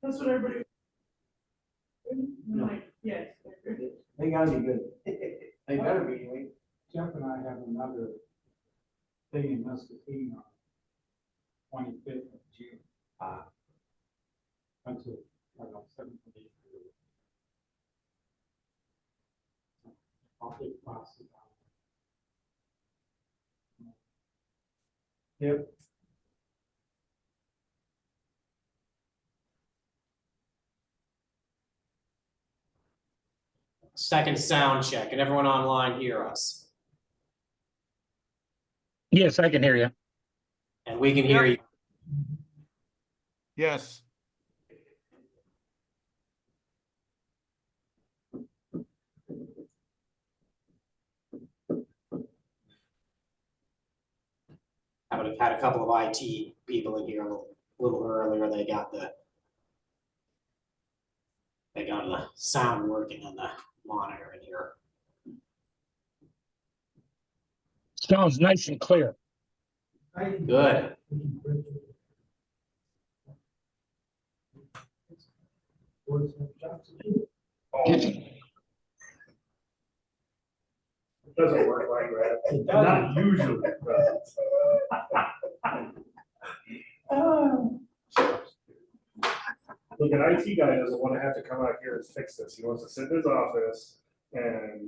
That's what everybody. Like, yes. They gotta be good. They better be anyway. Jeff and I have another thing in Muscatine on 25th of June. That's it. I don't know, 7th of April. I'll take classes out. Yep. Second sound check. Can everyone online hear us? Yes, I can hear you. And we can hear you. Yes. I would have had a couple of IT people in here a little earlier. They got the sound working on the monitor in here. Sounds nice and clear. Good. It doesn't work like that. It doesn't. Not usually. Look, an IT guy doesn't want to have to come out here and fix this. He wants to sit in his office and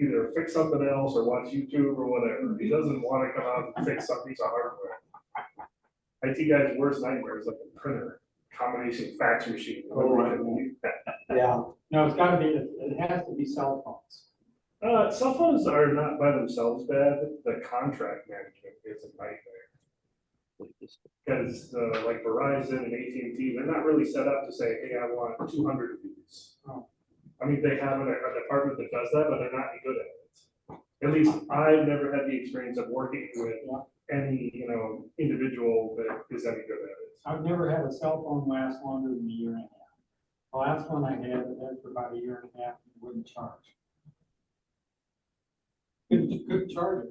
either fix something else or watch YouTube or whatever. He doesn't want to come out and fix some piece of hardware. IT guy's worst nightmare is like a printer, combination fax machine. Yeah. No, it's gotta be, it has to be cell phones. Cell phones are not by themselves bad. The contract management is a nightmare. Because like Verizon and AT&T, they're not really set up to say, hey, I want 200 of these. Oh. I mean, they have a department that does that, but they're not any good at it. At least I've never had the experience of working with any, individual that is any good at it. I've never had a cell phone last longer than a year and a half. The last one I had for about a year and a half, and wouldn't charge. Couldn't charge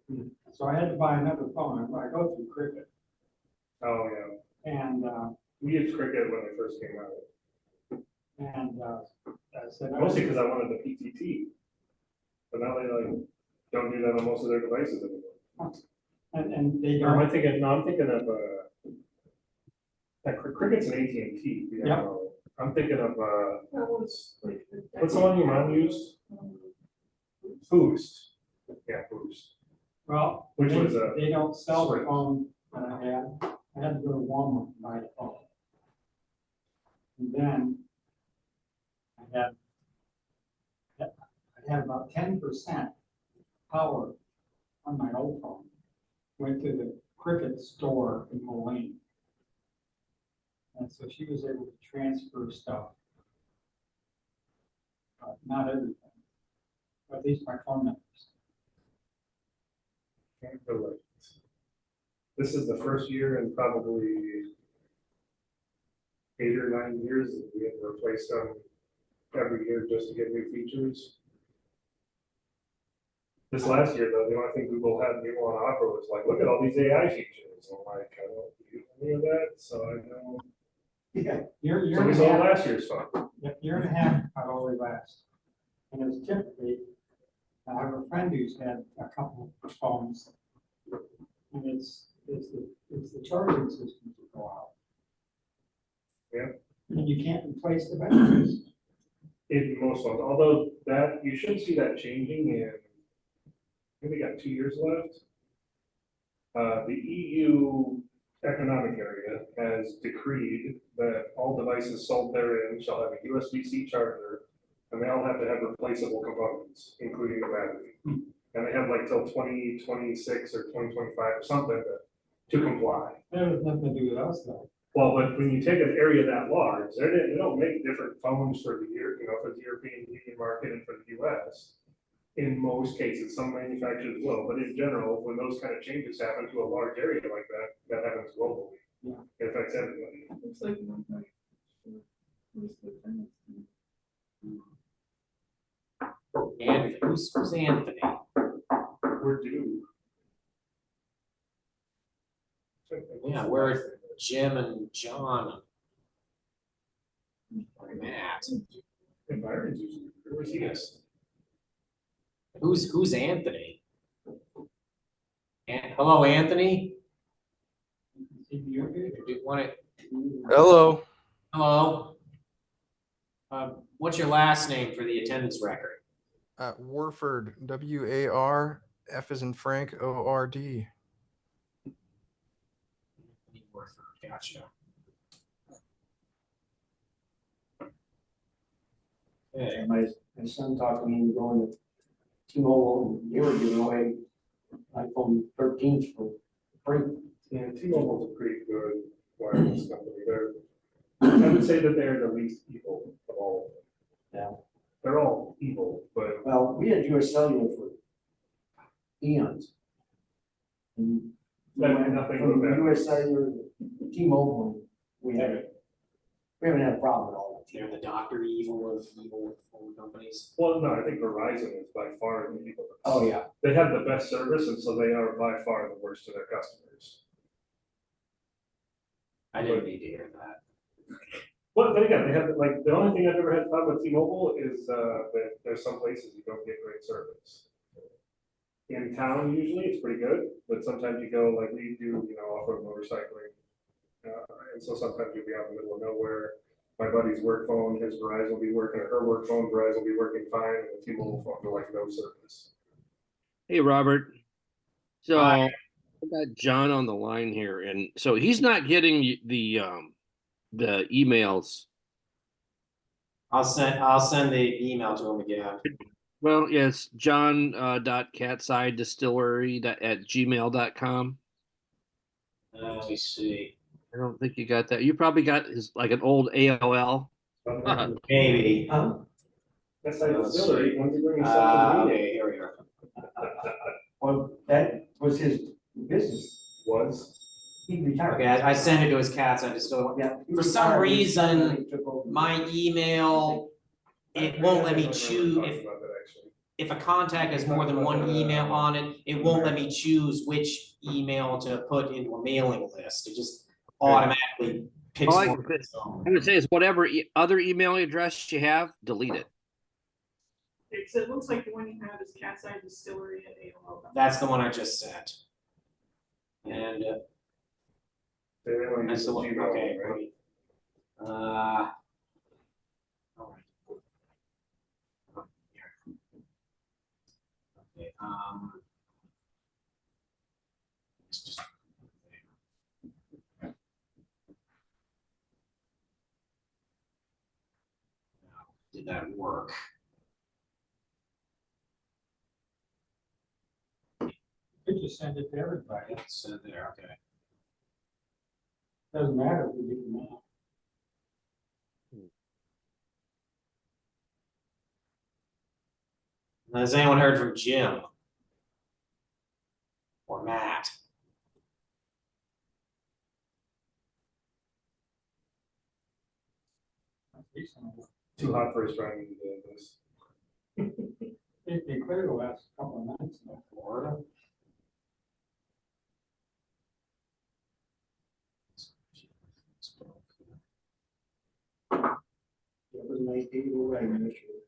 it. So I had to buy another phone. I go through Cricket. Oh, yeah. And We used Cricket when they first came out. I said, Mostly because I wanted the PTT. But now they don't do that on most of their devices anymore. and they Or am I don't. thinking, no, I'm thinking of, Cricket's an AT&T. You Yep. know. I'm thinking of, what's the one your mom used? Boost. Yeah, Boost. Well, Which they, was they don't sell the Sprint. phone that I had. I had to go to Walmart and buy a phone. And then I had about 10% power on my old phone. Went to the Cricket store in Moline. And so she was able to transfer stuff. Not everything, but at least my phone numbers. Can't relate. This is the first year in probably 8 or 9 years that we have replaced them every year just to get new features. This last year, though, the only thing Google had new on offer was like, look at all these AI features. I'm like, I don't use any of that, so I know. Yeah. Year So we and a saw half. last year's phone. Year and a half, I've always last. And it was typically, I have a friend who's had a couple of phones. And it's the charging systems that go out. Yeah. And you can't replace the batteries. In most ones, although that, you should see that changing in, I think we got 2 years left. The EU Economic Area has decreed that all devices sold therein shall have a USB-C charger, and they all have to have replaceable components, including the battery. And they have like till 2026 or 2025 or something to comply. That has nothing to do with us though. Well, but when you take an area that large, they don't make different phones for the for the European Union market and for the US. In most cases, some manufacturers will, but in general, when those kind of changes happen to a large area like that, that happens globally. Yeah. It affects everybody. Looks like one night. And who's Anthony? We're due. Yeah, where Jim and John. Matt. And Byron's usually, where's he at? Who's Anthony? Hello, Anthony? Do you want it? Hello. Hello? What's your last name for the attendance record? Warford, Warf as in Frank, ORD. Gotcha. Okay. And my son talked to me, going to T-Mobile, and they were giving away iPhone 13s for free. Yeah, T-Mobile's a pretty good wireless company. I would say that they're the least evil of all of them. Yeah. They're all evil, but Well, we had US Cellular for eons. And That had nothing from with that. US Cellular, to T-Mobile, we haven't had a problem at all. They're the Dr. Evil of evil phone companies. well, no, I think Verizon is by far the evil. Oh, yeah. They have the best service, and so they are by far the worst to their customers. I didn't need to hear that. Well, then again, they have, like, the only thing I've ever had problem with T-Mobile is, that there's some places you don't get great service. In town, usually, it's pretty good, but sometimes you go, like we do, off-road motorcycling. And so sometimes you'll be out in the middle of nowhere. My buddy's work phone, his Verizon will be working, or her work phone, Verizon will be working fine, and the T-Mobile phone will like no service. Hey, Robert. So Hi. I got John on the line here, and so he's not getting the emails. I'll send the email to him again. Well, yes, John .catside distillery at gmail.com. Let me see. I don't think you got that. You probably got his like an old AOL. Maybe. That's like distillery, when's he bringing stuff to the meeting? Okay, here we are. Well, that was his business. Was, He retired. Okay, I sent it to his cats. I just don't. Yeah. he For some retired. reason, He took over. My email, it won't let me choose if a contact has more than one email on it. It won't let me choose which email to put into a mailing list. It just automatically picks All I one. can I would say is whatever other email address you have, delete it. It looks like the one you have is Catside Distillery at AOL. That's the one I just sent. And that's the one. Okay, great. All right. Okay. It's just. Did that work? You just send it to everybody. It's there. Okay. Doesn't matter if we do it now. Has anyone heard from Jim or Matt? too hot for his driving to do this. It cleared the last couple of nights. Florida? It was a nice day to go riding this year.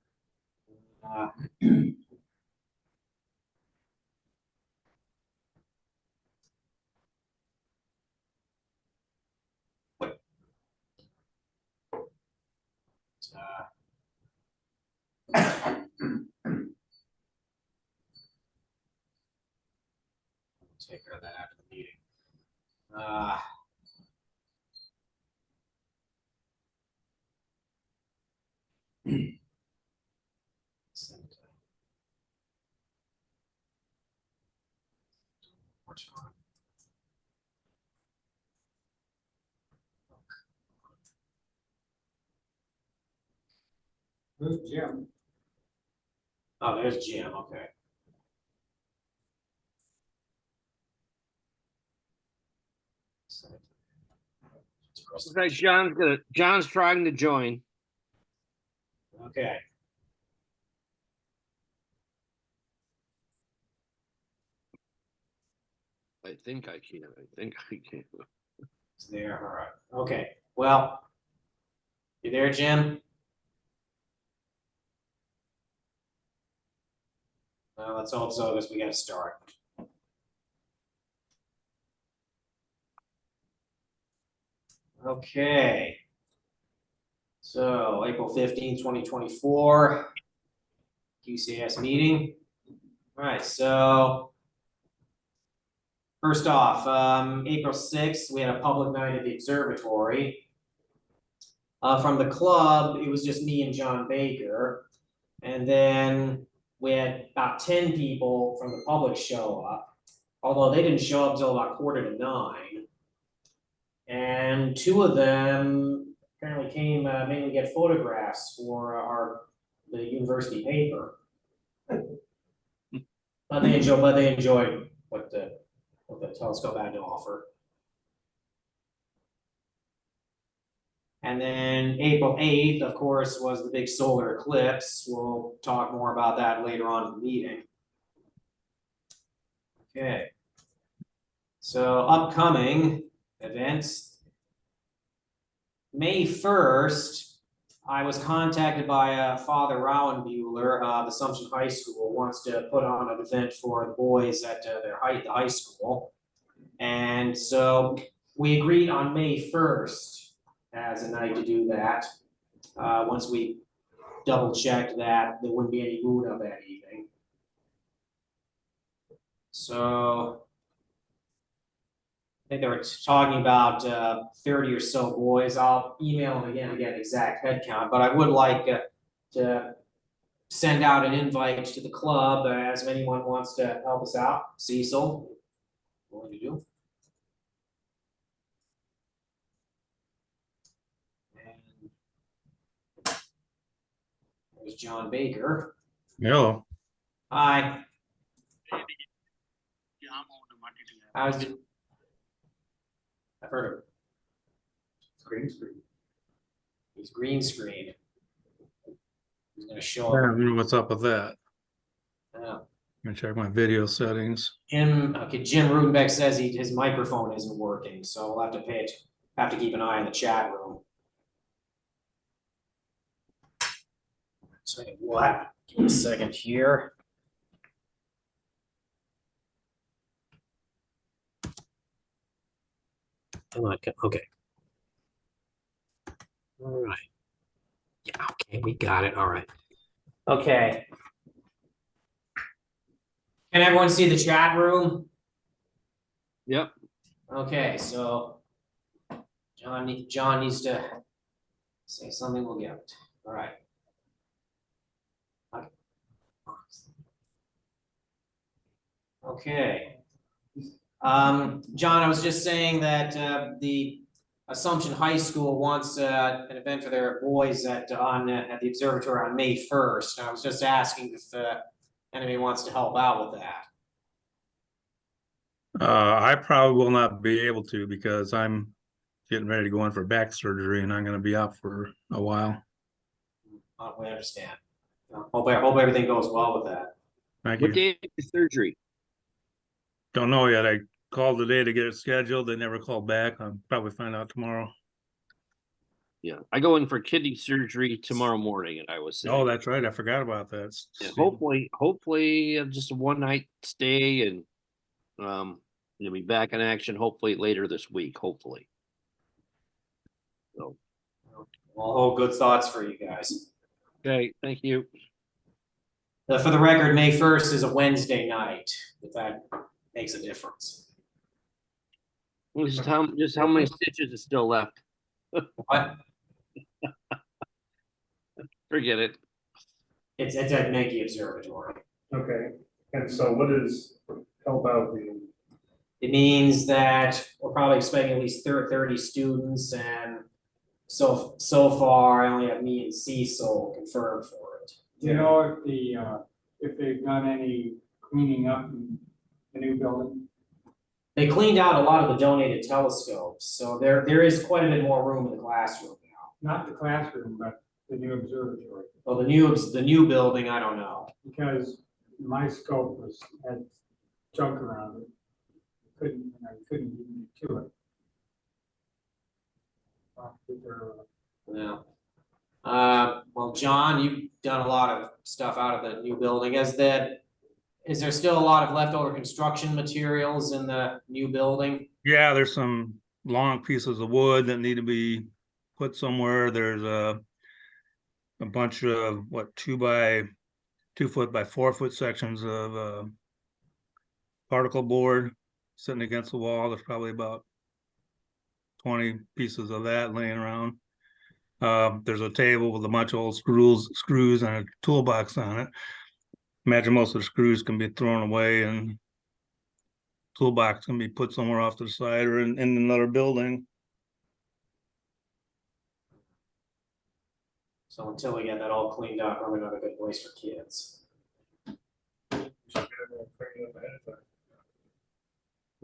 Take care of that after the meeting. Who's Jim? Oh, there's Jim. Okay. Looks like John's trying to join. Okay. I think I can. It's there. All right. Okay. Well, you there, Jim? Well, let's hope so, because we gotta start. Okay. So April 15th, 2024, QCAS meeting. All right, so first off, April 6th, we had a public night at the observatory. From the club, it was just me and John Baker. And then we had about 10 people from the public show up, although they didn't show up until about 8:45. And two of them apparently came mainly to get photographs for the university paper. But they enjoyed what the telescope had to offer. And then April 8th, of course, was the big solar eclipse. We'll talk more about that later on in the meeting. Okay. So upcoming events. May 1st, I was contacted by Father Rauenbuehler of Assumption High School, wants to put on an event for the boys at the high school. And so we agreed on May 1st as a night to do that. Once we double checked that there wouldn't be any moon up that evening. So I think they were talking about 30 or so boys. I'll email them again to get an exact head count, but I would like to send out an invite to the club as anyone wants to help us out. Cecil, what do you do? And there's John Baker. Hello. Hi. How's it? I've heard of Green screen. He's green screen. He's gonna show I up. don't know what's up with that. Yeah. I'm gonna check my video settings. Jim Rutenbeck says his microphone isn't working, so we'll have to keep an eye on the chat room. So we'll have, give me a second here. Okay. All right. Yeah, okay, we got it. All right. Okay. Can everyone see the chat room? Yep. Okay, so John needs to say something, we'll get it. All right. Okay. John, I was just saying that the Assumption High School wants an event for their boys at the observatory on May 1st. I was just asking if anybody wants to help out with that. I probably will not be able to because I'm getting ready to go in for back surgery and I'm gonna be out for a while. We understand. Hope everything goes well with that. Thank What you. day is surgery? Don't know yet. I called today to get it scheduled. They never called back. I'll probably find out tomorrow. Yeah, I go in for kidney surgery tomorrow morning, and I was saying. Oh, that's right. I forgot about that. Yeah, hopefully just a one night stay, and you'll be back in action hopefully later this week. Hopefully. So. All good thoughts for you guys. Okay, thank you. For the record, May 1st is a Wednesday night, if that makes a difference. Just how many stitches is still left? What? Forget it. It's at Menke Observatory. Okay, and so what does help out mean? It means that we're probably expecting at least 30 students, and so far I only have me and Cecil confirmed for it. Do you know if they've done any cleaning up in the new building? They cleaned out a lot of the donated telescopes, so there is quite a bit more room in the classroom now. Not the classroom, but the new observatory, Well, the new building, I don't know. because my scope had junk around it. I couldn't even get to it. Yeah. Well, John, you've done a lot of stuff out of the new building. Has that Is there still a lot of leftover construction materials in the new building? Yeah, there's some long pieces of wood that need to be put somewhere. There's a bunch of what 2 foot by 4 foot sections of particle board sitting against the wall. There's probably about 20 pieces of that laying around. There's a table with a bunch of old screws and a toolbox on it. Imagine most of the screws can be thrown away and toolbox can be put somewhere off to the side or in another building. So until we get that all cleaned up, probably not a good place for kids.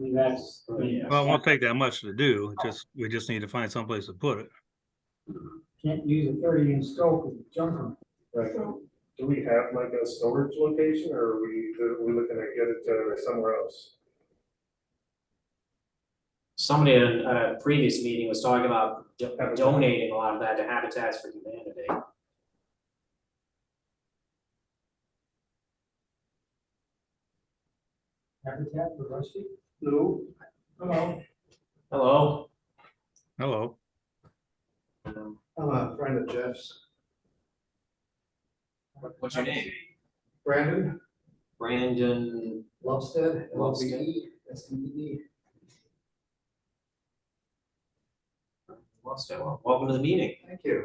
That's, Yeah. Well, it won't take that much to do. We just need to find someplace to put it. can't use a 30-inch stove with junk on it. Right, do we have like a storage location, or are we looking to get it somewhere else? Somebody in a previous meeting was talking about donating a lot of that to Habitats for Humanity. Habitat for Rusty? No. Hello. Hello. Hello. Um, I'm a friend of Jeff's. What's your name? Brandon Brandon. Lovested, Lovested. Lovested. Lovested. Welcome to the meeting. Thank you.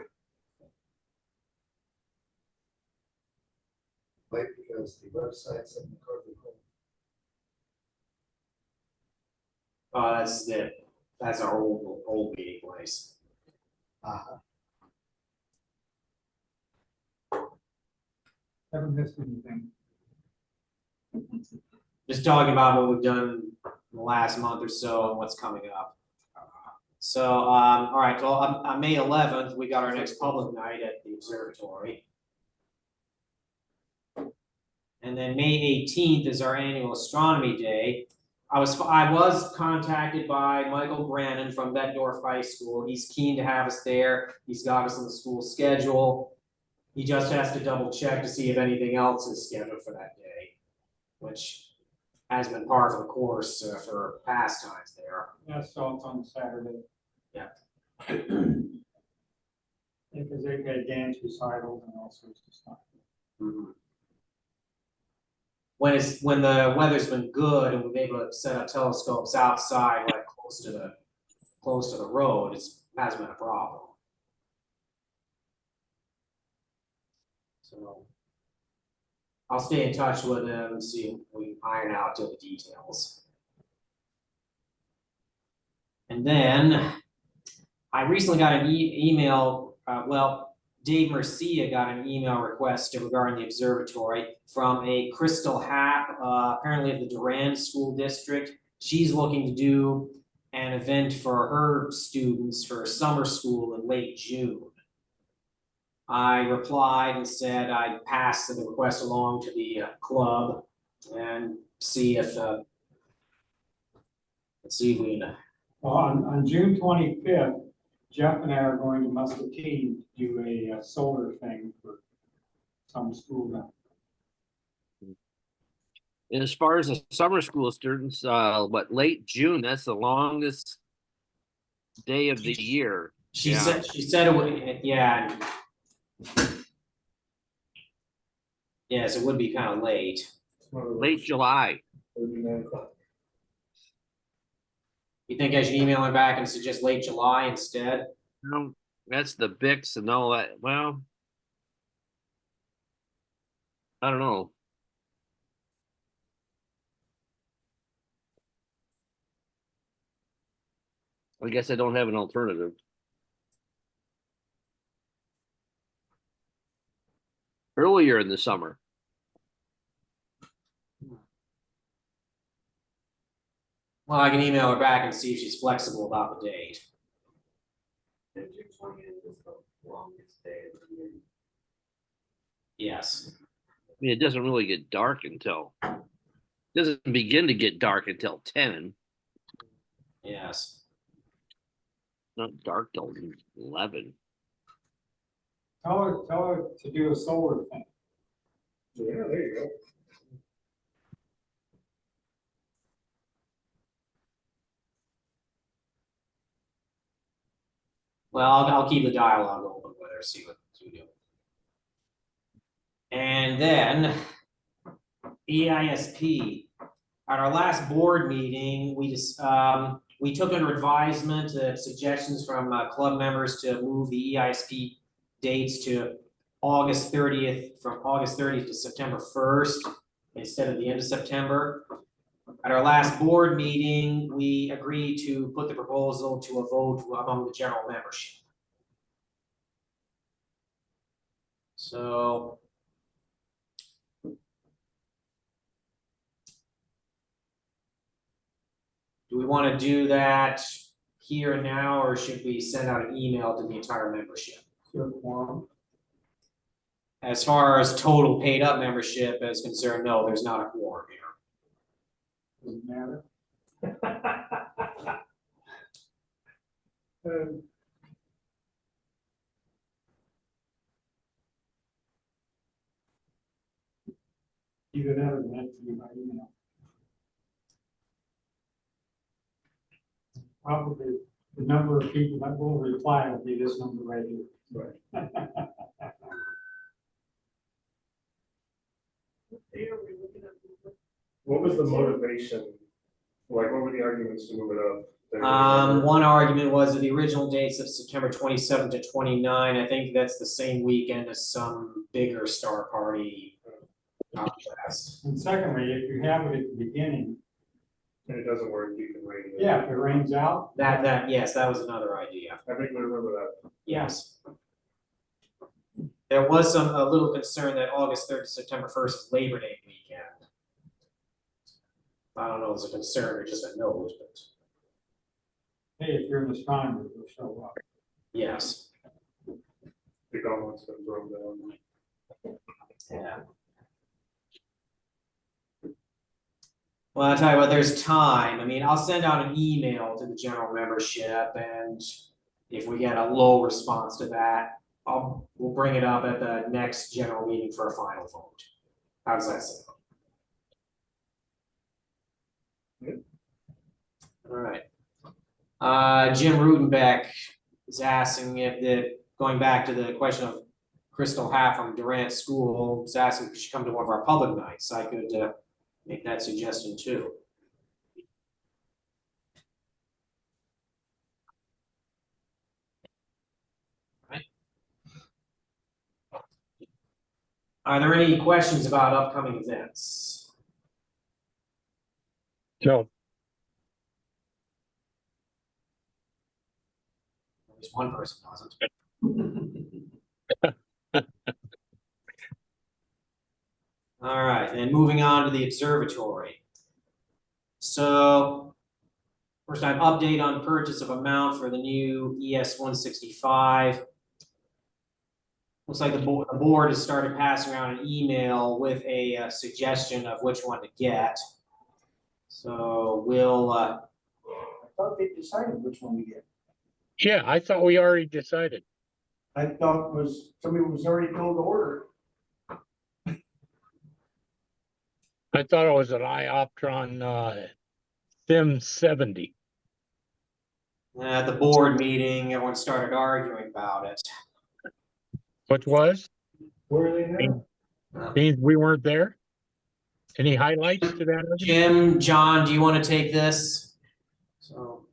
Late because the website's in the corporate home. That's our old meeting place. Haven't missed anything. Just talking about what we've done in the last month or so and what's coming up. So, all right, well, on May 11th, we got our next public night at the observatory. And then May 18th is our annual astronomy day. I was contacted by Michael Brannon from Bettendorf High School. He's keen to have us there. He's got us on the school schedule. He just has to double check to see if anything else is scheduled for that day, which has been part of the course for past times there. Yeah, so it's on Saturday. Yeah. Because they've got dance recitals and all sorts of stuff. Mhm. When the weather's been good and we've been able to set up telescopes outside, like close to the road, hasn't been a problem. So I'll stay in touch with him and see if we can iron out the details. And then I recently got an email, Dave Mercia got an email request regarding the observatory from a Kristal Happ, apparently of the Durant School District. She's looking to do an event for her students for summer school in late June. I replied and said I'd pass the request along to the club and see if let's see if we can. Well, on June 25th, Jeff and I are going to Muscatine to do a solar thing for some school down. And as far as the summer school students, late June, that's the longest day of the year. She Yeah. said it would, yeah. Yes, it would be kind of late. Late July. You think I should email her back and suggest late July instead? No, that's the Bix and all that. Well, I don't know. I guess I don't have an alternative. Earlier in the summer. Well, I can email her back and see if she's flexible about the date. June 20th is the longest day of the year. Yes. I mean, it doesn't really get dark until, it doesn't begin to get dark until 10. Yes. Not dark till 11. Tell her to do a solar thing. Yeah, there you Well, I'll keep the dialogue open with her, see what we do. And then EISP. At our last board meeting, we took under advisement suggestions from club members to move the EISP dates to August 30th, from August 30th to September 1st, instead of the end of September. At our last board meeting, we agreed to put the proposal to a vote among the general membership. So do we want to do that here and now, or should we send out an email to the entire membership? Your quorum. As far as total paid up membership is concerned, no, there's not a quorum here. Doesn't matter. Either that or that to you by email. Probably the number of people that will reply will be this number right here. Right. There, we're looking at. What was the motivation? Like, what were the arguments to move it up? One argument was that the original dates of September 27 to 29, I think that's the same weekend as some bigger star party. Contest. And secondly, if you have it at the beginning, And it doesn't work, you can rain it. yeah, if it rains out, Yes, that was another idea. I think we remember that. Yes. There was a little concern that August 3rd to September 1st is Labor Day weekend. I don't know if it's a concern or just a note, but hey, if you're an astronomer, you'll show up. yes. The gauntlet's been thrown down. Yeah. Well, I'll tell you what, there's time. I mean, I'll send out an email to the general membership, and if we get a low response to that, we'll bring it up at the next general meeting for a final vote. How does that sound? Good. All right. Jim Rutenbeck is asking going back to the question of Kristal Happ from Durant School, is asking if she should come to one of our public nights. I could make that suggestion too. Right. Are there any questions about upcoming events? No, At least one person doesn't. All right, and moving on to the observatory. So first time update on purchase of amount for the new ES 165. Looks like the board has started passing around an email with a suggestion of which one to get. So we'll I thought they decided which one to get. yeah, I thought we already decided. I thought somebody was already told to order. I thought it was an iOptron Sim 70. at the board meeting, everyone started arguing about it. Which was? Where are they now? Means we weren't there? Any highlights to that? argument? Jim, John, do you want to take this? So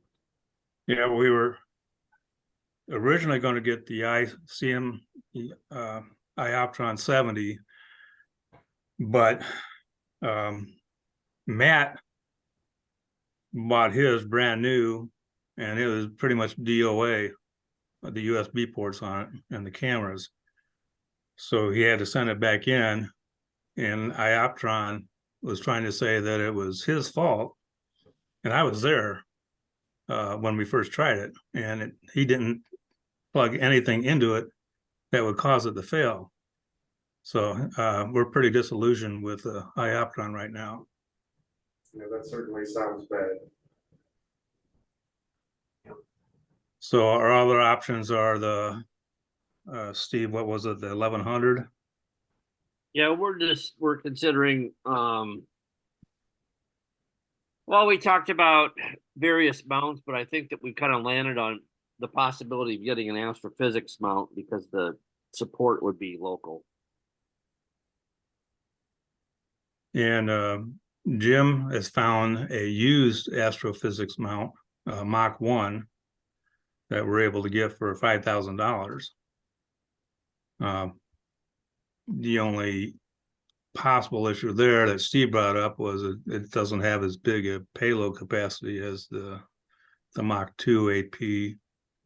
Yeah, we were originally going to get the ICM iOptron 70, but Matt bought his brand new, and it was pretty much DOA, the USB ports on it and the cameras. So he had to send it back in, and iOptron was trying to say that it was his fault, and I was there when we first tried it, and he didn't plug anything into it that would cause it to fail. So we're pretty disillusioned with iOptron right now. Yeah, that certainly sounds bad. So our other options are the Steve, what was it, the 1100? Yeah, we're considering, well, we talked about various mounts, but I think that we kind of landed on the possibility of getting an astrophysics mount because the support would be local. And Jim has found a used astrophysics mount, Mach 1, that we're able to get for $5,000. The only possible issue there that Steve brought up was it doesn't have as big a payload capacity as the Mach 2 AP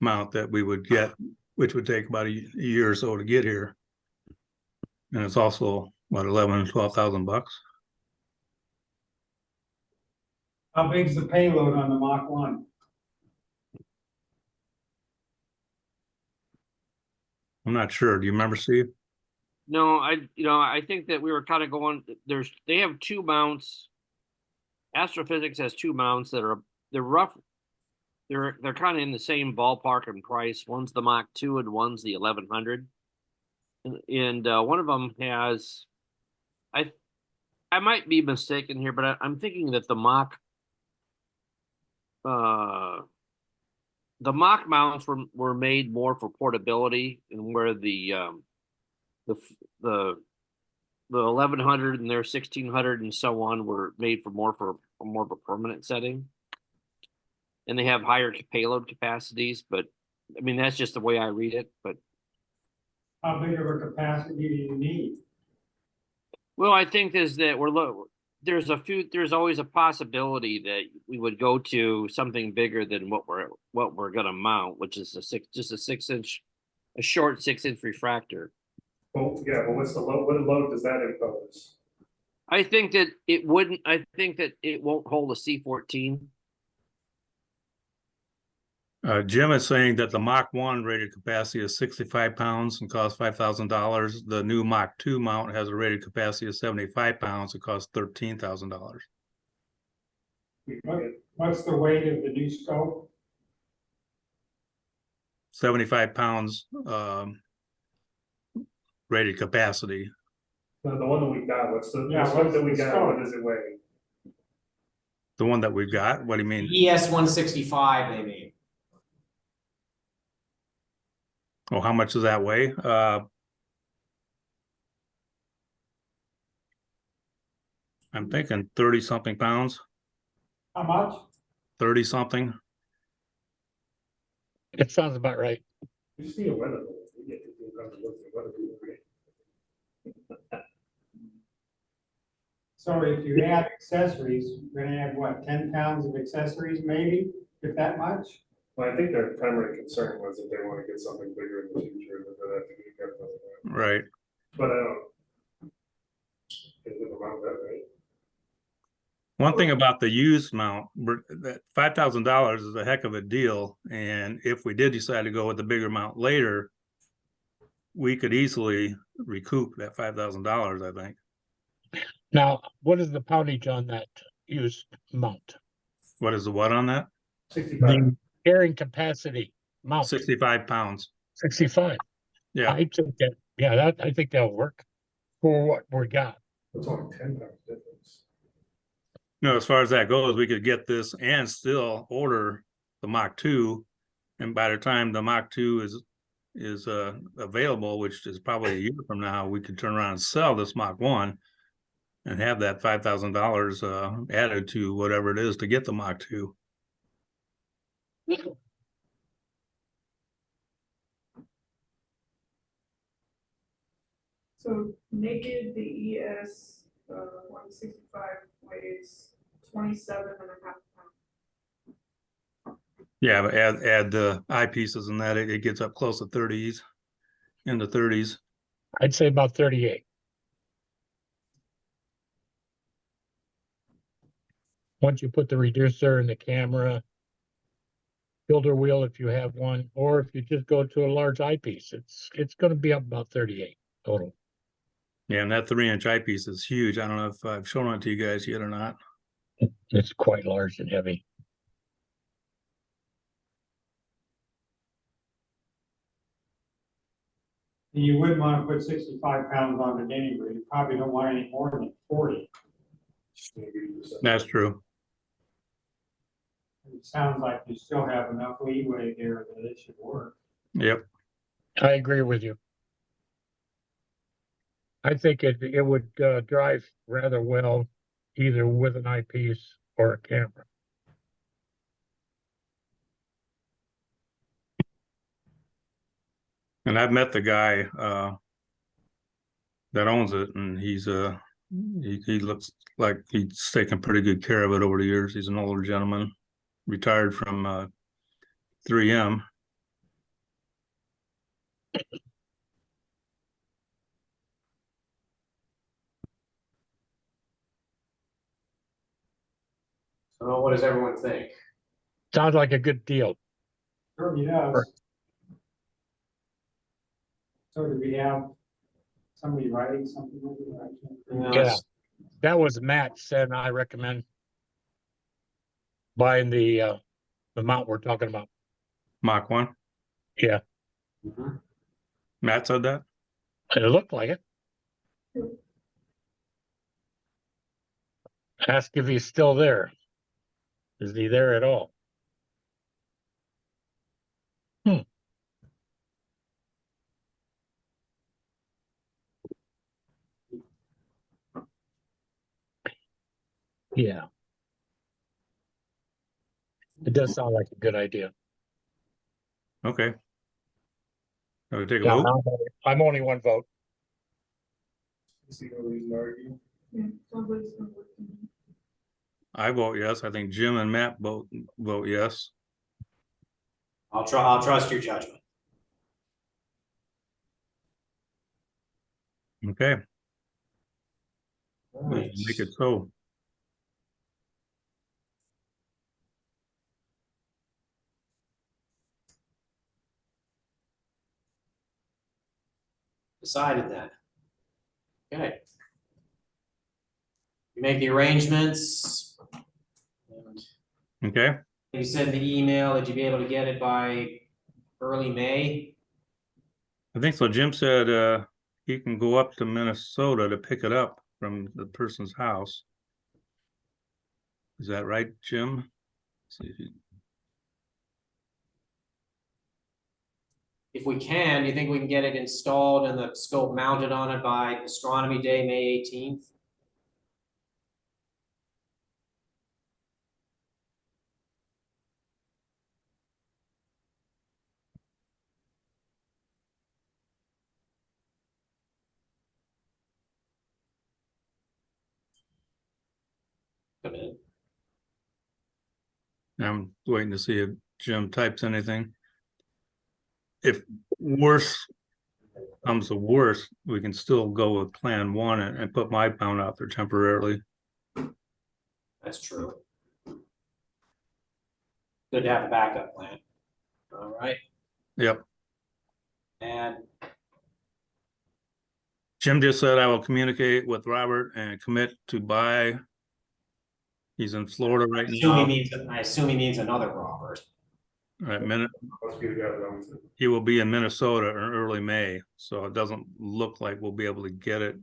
mount that we would get, which would take about a year or so to get here. And it's also, what, 11,000 to 12,000 bucks? How big's the payload on the Mach 1? I'm not sure. Do you remember, Steve? No, I think that we were kind of going, they have two mounts. Astrophysics has two mounts that they're rough. They're kind of in the same ballpark in price. One's the Mach 2 and one's the 1100. And one of them has, I might be mistaken here, but I'm thinking that the Mach mounts were made more for portability, and where the 1100 and their 1600 and so on were made for more of a permanent setting, and they have higher payload capacities. But I mean, that's just the way I read it. But How big of a capacity do you need? well, I think is that there's always a possibility that we would go to something bigger than what we're gonna mount, which is a short 6-inch refractor. Well, yeah, but what's the load, what load does that impose? I think that it wouldn't. I think that it won't hold a C-14. Jim is saying that the Mach 1 rated capacity is 65 pounds and costs $5,000. The new Mach 2 mount has a rated capacity of 75 pounds. It costs $13,000. What's the weight of the new scope? 75 pounds rated capacity. The one that we got, what's the Yeah, scope what's that we the got, scope? what does it weigh? The one that we've got? What do you mean? ES 165 they made. Oh, how much does that weigh? I'm thinking 30 something pounds, How much? 30 something. It sounds about right. You just need a weather balloon. You get to do kind of look at weather balloon, right? So if you add accessories, you're gonna add what, 10 pounds of accessories maybe, if that much? Well, I think their primary concern was that they want to get something bigger in the future, that they have to be careful of that. Right. But I don't. Is it around that, right? One thing about the used mount, that $5,000 is a heck of a deal. And if we did decide to go with the bigger mount later, we could easily recoup that $5,000, I think. Now, what is the poundage on that used mount? What is the what on that? 65. The carrying capacity mount, 65 pounds. 65. Yeah. I think that, yeah, I think that'll work for what we got. It's only 10 pounds difference. No, as far as that goes, we could get this and still order the Mach 2. And by the time the Mach 2 is available, which is probably a year from now, we could turn around and sell this Mach 1 and have that $5,000 added to whatever it is to get the Mach 2. So naked, the ES 165 weighs 27.5 pounds. Yeah, but add the eyepieces and that, it gets up close to 30s, in the 30s. I'd say about 38. Once you put the reducer in the camera, filter wheel if you have one, or if you just go to a large eyepiece, it's going to be up about 38 total. Yeah, and that 3-inch eyepiece is huge. I don't know if I've shown it to you guys yet or not. It's quite large and heavy. You wouldn't want to put 65 pounds on it anyway. You probably don't want any more than 40. That's true. It sounds like you still have enough leeway there that it should work. Yep. I agree with you. I think it would drive rather well either with an eyepiece or a camera. And I've met the guy that owns it, and he looks like he's taken pretty good care of it over the years. He's an older gentleman, retired from 3M. So what does everyone think? Sounds like a good deal. Sure, he does. So do we have somebody writing something over there? I can't remember. Yeah. That was Matt said, I recommend buying the mount we're talking about. Mach 1. Yeah, Mhm. Matt said that. it looked like it. Ask if he's still there. Is he there at all? Yeah. It does sound like a good idea. Okay. Shall we take a Now, vote? I'm only one vote. See no reason to argue. Yeah, somebody's gonna work in it. I vote yes. I think Jim and Matt vote yes. I'll trust your judgment. Okay. All right. Make it so. Decided then. Okay. You make the arrangements. And Okay. you send the email. Did you be able to get it by early May? I think so. Jim said he can go up to Minnesota to pick it up from the person's house. Is that right, Jim? See if you... If we can, do you think we can get it installed and the scope mounted on it by Astronomy Day, May 18th? Come in. I'm waiting to see if Jim types anything. If worse comes to worse, we can still go with plan 1 and put my pound out there temporarily. That's true. Good to have a backup plan. All right. Yep. And Jim just said I will communicate with Robert and commit to buy. He's in Florida right now. I assume he means another Robert. Right, Must be the guy that owns it. he will be in Minnesota in early May, so it doesn't look like we'll be able to get it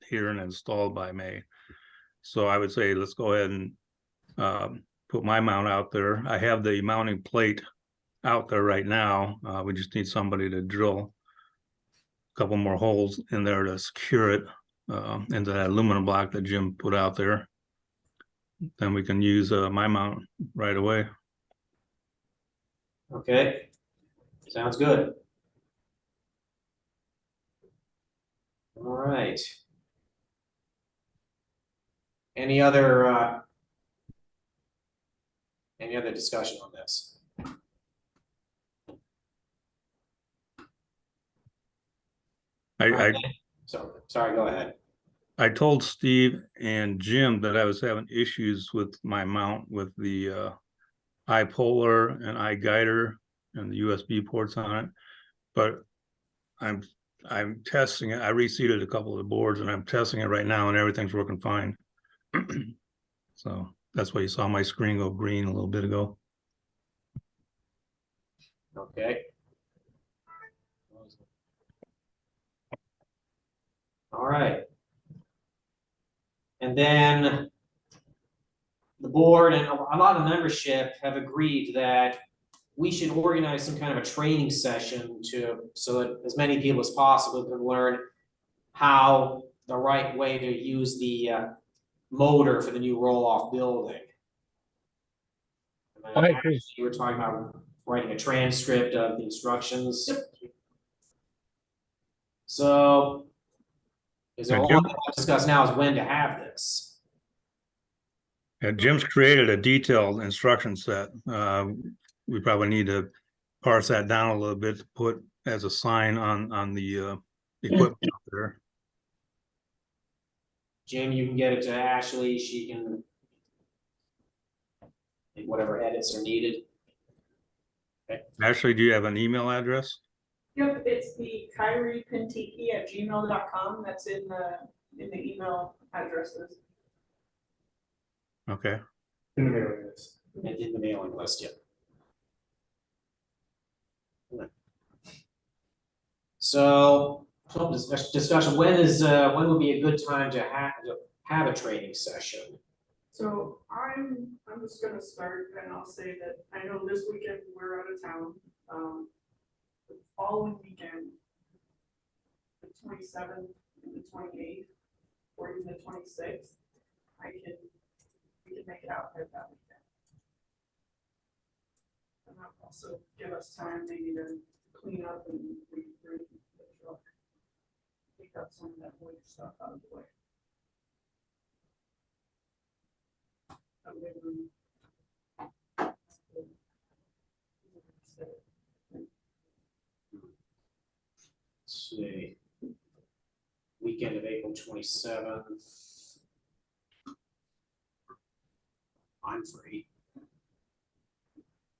here and installed by May. So I would say let's go ahead and put my mount out there. I have the mounting plate out there right now. We just need somebody to drill a couple more holes in there to secure it into that aluminum block that Jim put out there. Then we can use my mount right away. Okay. Sounds good. All right. Any other discussion on this? Sorry, go ahead. I told Steve and Jim that I was having issues with my mount with the iPolar and iGuider and the USB ports on it, but I'm testing it. I reseated a couple of the boards and I'm testing it right now and everything's working fine. So that's why you saw my screen go green a little bit ago. Okay. All right. And then the board and a lot of membership have agreed that we should organize some kind of a training session so that as many people as possible can learn how the right way to use the motor for the new roll-off building. And then I agree. You were talking about writing a transcript of the instructions. So is there a Jim? lot to discuss now is when to have this. Jim's created a detailed instruction set. We probably need to parse that down a little bit to put as a sign on the equipment up there. Jim, you can get it to Ashley, she can make whatever edits are needed. Ashley, do you have an email address? Yep, it's the kyriepentiki@gmail.com. That's in the email addresses. Okay. In the mailing list. And in the mailing list, yeah. So, discussion, when would be a good time to have a training session? So I'm just gonna start and I'll say that I know this weekend we're out of town. The following weekend, the 27th and the 28th, or even the 26th, we can make it out there that weekend. And that'll also give us time maybe to clean up and bring the truck. Take out some of that wood stuff out of the way. That way we- Let's see. Weekend of April 27th. I'm free.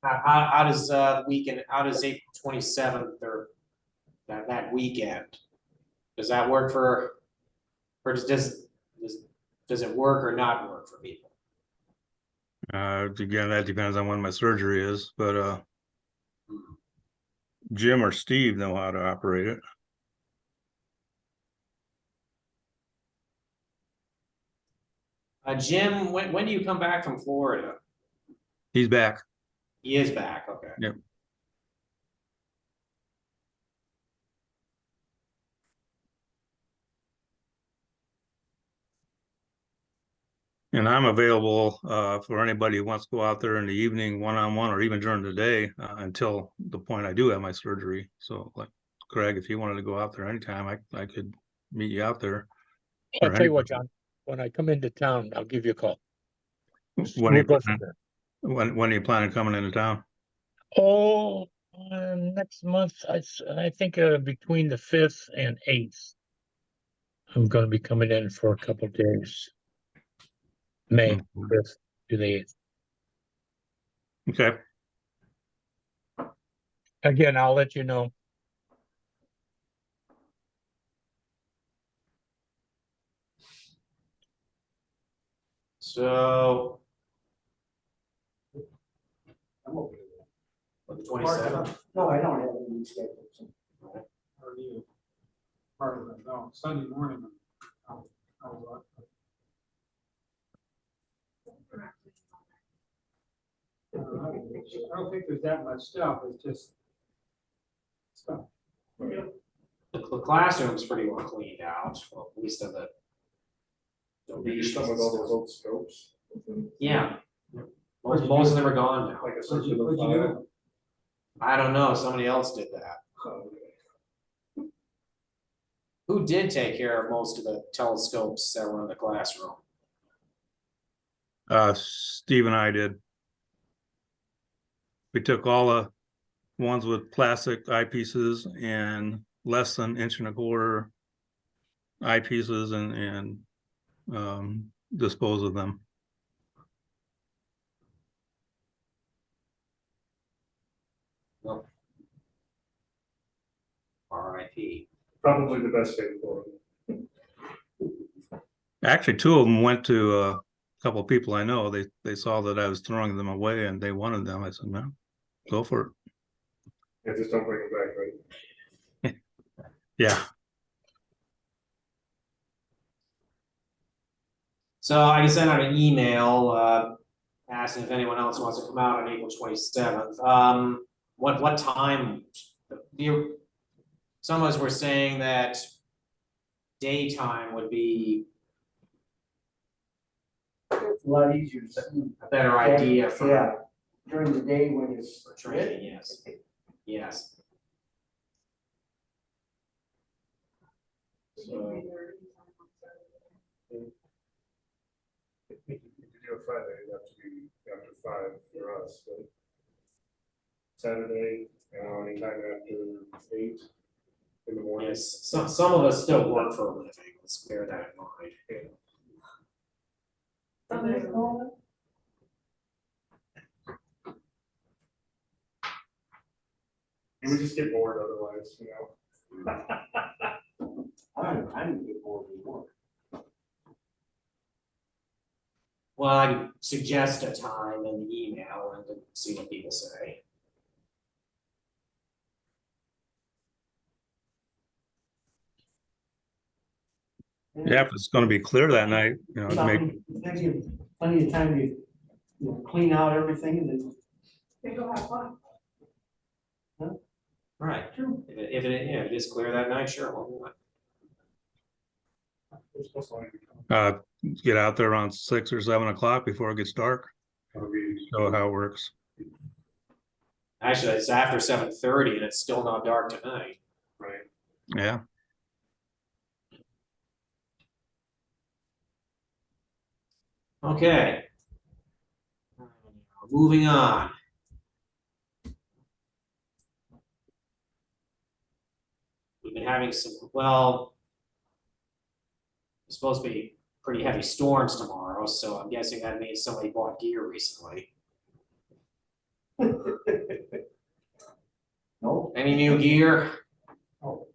How does how does April 27th or that weekend? Does that work or does it work or not work for people? Again, that depends on when my surgery is, but Jim or Steve know how to operate it. Jim, when do you come back from Florida? He's back. He is back, okay. Yep. And I'm available for anybody who wants to go out there in the evening, one-on-one, or even during the day until the point I do have my surgery. So, like Craig, if you wanted to go out there anytime, I could meet you out there. I'll tell you what, John, when I come into town, I'll give you a call. When We'll you go from there. when are you planning on coming into town? Oh, next month, I think between the 5th and 8th, I'm gonna be coming in for a couple of days. May 5th to the 8th. Okay. Again, I'll let you know. So, I'm okay with that. for the 27th. No, I don't have any scheduled. So. Or you, part of it, no, Sunday morning. I'll I don't think there's that much stuff, it's just stuff. The classroom's pretty well cleaned out, well, at least of the. We do some with all those old scopes. Yeah. Most of them are gone now. Like a What'd you circular file. do? I don't know, somebody else did that. Who did take care of most of the telescopes that were in the classroom? Steve and I did. We took all the ones with plastic eyepieces and less than 1.25 inch eyepieces and dispose of them. Well, RIP. Probably the best thing for them. Actually, 2 of them went to a couple of people I know. They saw that I was throwing them away and they wanted them. I said, no, go for it. Yeah, just don't bring them back, right? Yeah. So I can send out an email, asking if anyone else wants to come out on April 27th. What time? Some of us were saying that daytime would be It's a lot easier to see. a better idea for. Yeah, during the day when it's. For training, yes. Yes. We can be there anytime on Saturday. If you do a Friday, it'd have to be after 5 for us, but Saturday, anytime after 8 in the morning. Yes, some of us still work for a living, let's bear that in mind. Sunday, You would just get bored otherwise, you know? I don't get bored anymore. Well, I could suggest a time in the email and see what people say. Yeah, if it's gonna be clear that night, you know, it may, Plenty of time to, clean out everything and then. they go have fun. Right, true. If it is clear that night, sure, we'll do it. We're supposed to only be get out there around 6 or 7 o'clock before it gets dark. coming. Show how it works. Actually, it's after 7:30 and it's still not dark tonight. Right. Yeah. Okay. Moving on. We've been having some, well, it's supposed to be pretty heavy storms tomorrow, so I'm guessing that means somebody bought gear recently. No. Any new gear? Oh.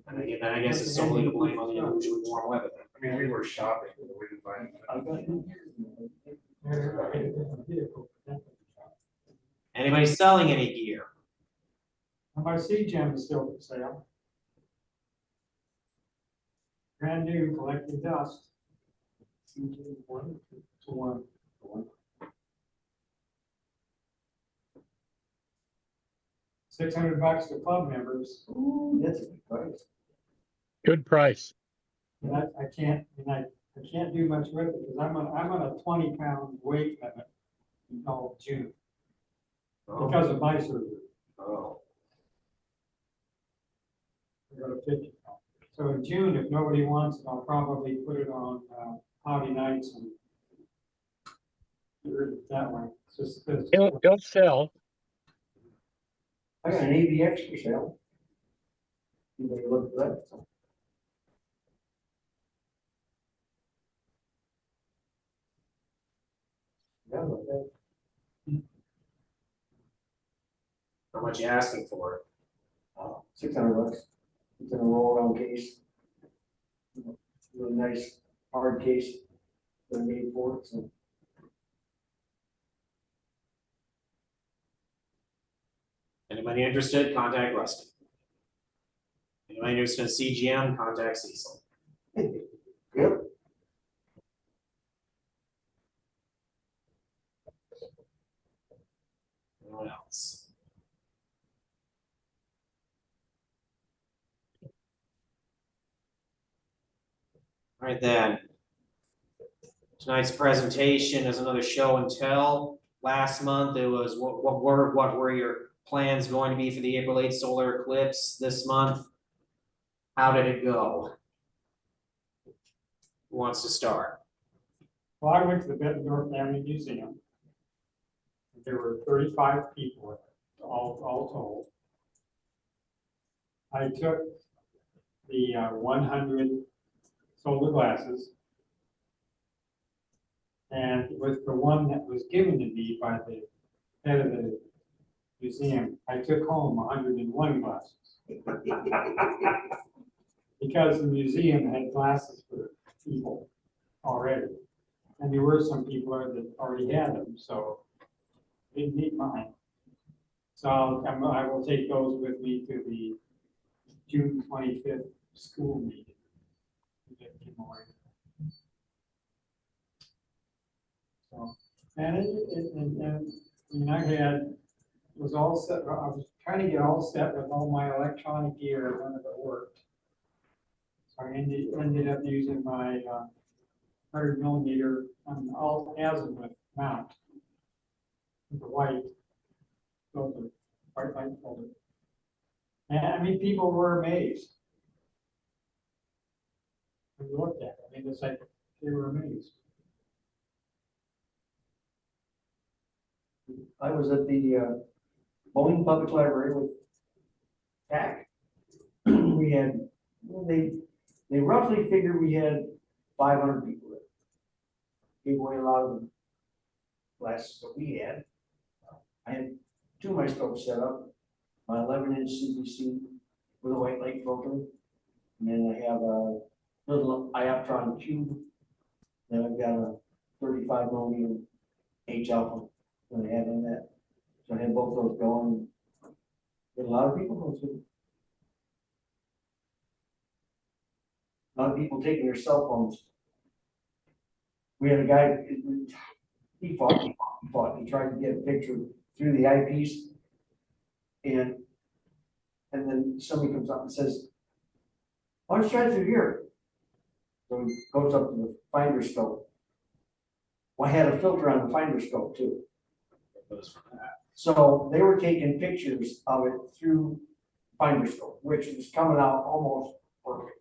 And I guess it's solely to blame on the unusually warm weather. I mean, we were shopping, but we didn't find Anybody selling any gear? My CGM is still for sale. Brand new, collecting dust. CGM 1 to 1. $600 to club members. Ooh, that's a good price. Good price. And I can't do much with it because I'm on a 20-pound weight limit until June because of my surgery. Oh. I go to 50 pounds. So in June, if nobody wants it, I'll probably put it on hobby nights and get rid of it that way. It's just this. It'll sell. I got an AVX for sale. You better look at that. Yeah, look at that. How much you asking for it? $600. It's in a roll around case. Really nice hard case. They're made for it, so. Anybody interested? Contact Rusty. Anybody interested in CGM? Contact Cecil. Yep. Anyone else? All right then. Tonight's presentation is another show and tell. Last month it was what were your plans going to be for the April 8th solar eclipse this month? How did it go? Who wants to start? Well, I went to the Bettendorf Family Museum. There were 35 people there, all told. I took the 100 solar glasses, and with the one that was given to me by the head of the museum, I took home 101 glasses. Because the museum had glasses for people already. And there were some people there that already had them, so they didn't need mine. So I will take those with me to the June 25th school meeting. It came away. So, and I was all set, I was trying to get all set with all my electronic gear, none of it worked. So I ended up using my 100mm all azimuth mount with the white filter, white light filter. And I mean, people were amazed. When you looked at it, I mean, it's like they were amazed. I was at the Bowling Public Library with TAC. We had, they roughly figured we had 500 people there. Gave away a lot of the glasses that we had. I had two of my scopes set up, my 11-inch CBC with a white light filter. And then I have a little iOptron cube. Then I've got a 35mm H alpha that I had in that. So I had both those going. Get a lot of people go through. A lot of people taking their cell phones. We had a guy, he tried to get a picture through the eyepiece. And then somebody comes up and says, why don't you try it through here? So he goes up to the finder scope. Well, I had a filter on the finder scope too. So they were taking pictures of it through finder scope, which was coming out almost perfect.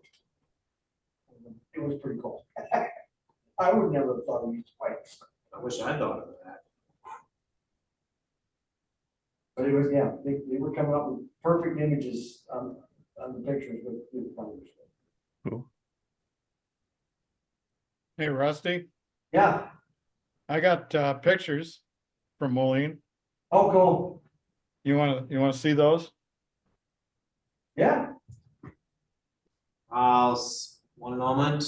It was pretty cool. I would never have thought of using finder scope. I wish I thought of that. But it was, yeah, they were coming up with perfect images on the pictures with finder scope. Cool. Hey, Rusty, Yeah. I got pictures from Moline. Oh, cool. You wanna see those? Yeah. One moment.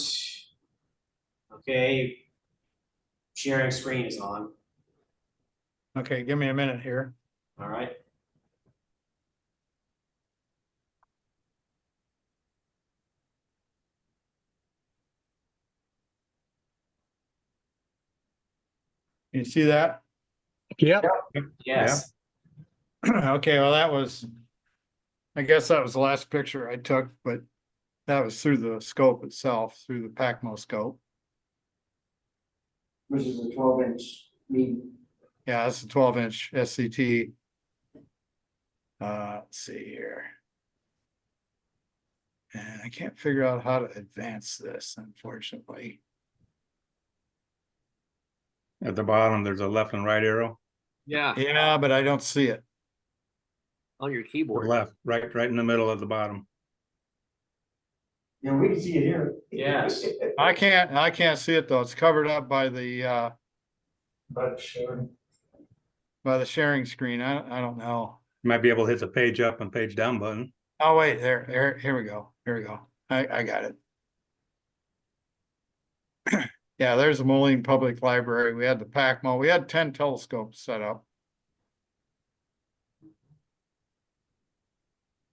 Okay. Sharing screen is on. Okay, give me a minute here. All right. You see that? Yep. Yes. Okay, well, I guess that was the last picture I took, but that was through the scope itself, through the PACMO scope. Which is a 12-inch medium. Yeah, that's a 12-inch SCT. Let's see here. And I can't figure out how to advance this, unfortunately. At the bottom, there's a left and right arrow. Yeah, Yeah, but I don't see it. on your Or keyboard. left, right in the middle of the bottom. Yeah, we can see it here. Yes. I can't see it though. It's covered up by the But sure. sharing screen. I don't know. You might be able to hit the page up and page down button. Oh wait, here we go. Here we go. I got it. Yeah, there's the Moline Public Library. We had the PACMO. We had 10 telescopes set up.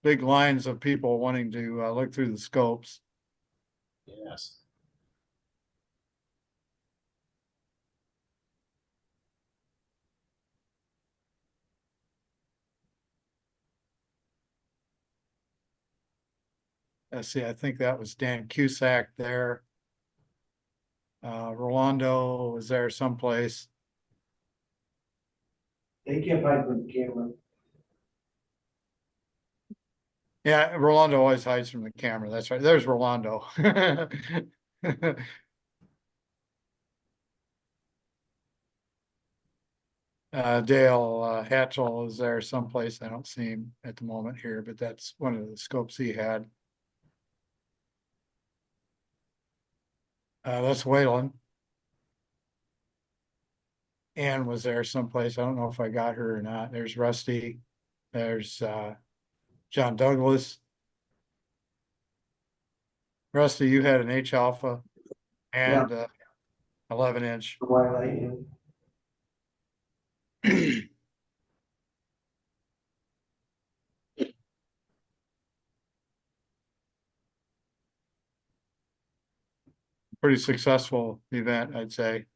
Big lines of people wanting to look through the scopes. Yes. Let's see, I think that was Dan Cusack there. Rolando was there someplace. They can't hide from the camera. Yeah, Rolando always hides from the camera. That's right. There's Rolando. Dale Hatchell is there someplace. I don't see him at the moment here, but that's one of the scopes he had. That's Wayland. Ann was there someplace. I don't know if I got her or not. There's Rusty. There's John Douglas. Rusty, you had an H alpha and 11-inch. The white light. pretty successful event, I'd say.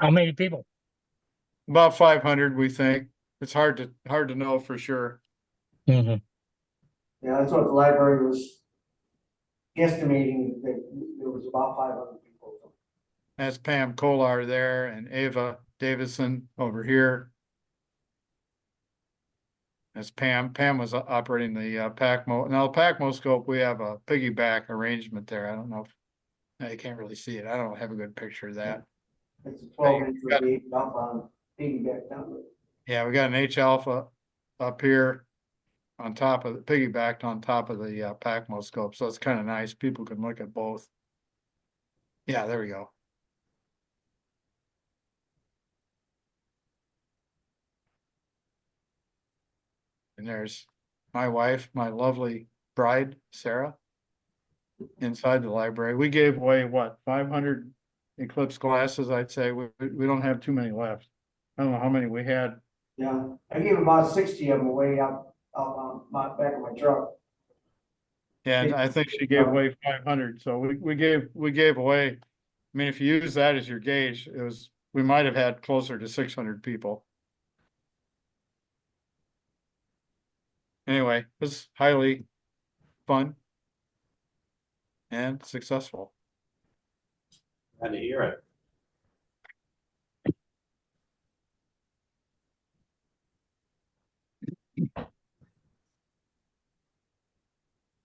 How many people? About 500, we think. It's hard to know for sure. Mhm. Yeah, that's what the library was guesstimating, that there was about 500 people. That's Pam Kolar there and Ava Davison over here. That's Pam. Pam was operating the PACMO. Now, the PACMO scope, we have a piggyback arrangement there. I don't know if you can't really see it. I don't have a good picture of that. It's a 12-inch with the up on piggyback down. Yeah, we got an H alpha up here on top of the piggybacked on top of the PACMO scope. So it's kind of nice. People can look at both. Yeah, there we go. And there's my wife, my lovely bride, Sarah, inside the library. We gave away what, 500 eclipse glasses, I'd say. We don't have too many left. I don't know how many we had. Yeah, I gave about 60 of them away out on my back of my truck. And I think she gave away 500. So we gave away. I mean, if you use that as your gauge, we might have had closer to 600 people. Anyway, it was highly fun and successful. Glad to hear it.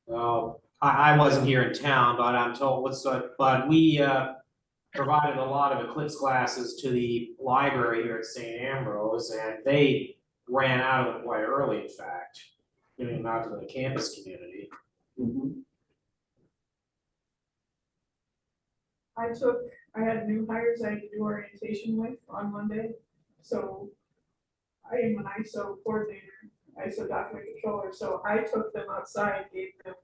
Well, I wasn't here in town, but I'm told but we provided a lot of eclipse glasses to the library here at St. Ambrose, and they ran out of them quite early, in fact, giving them out to the campus community. Mhm. I had new hires I had to do orientation with on Monday, so I am an ISO coordinator, ISO document controller, so I took them outside, gave them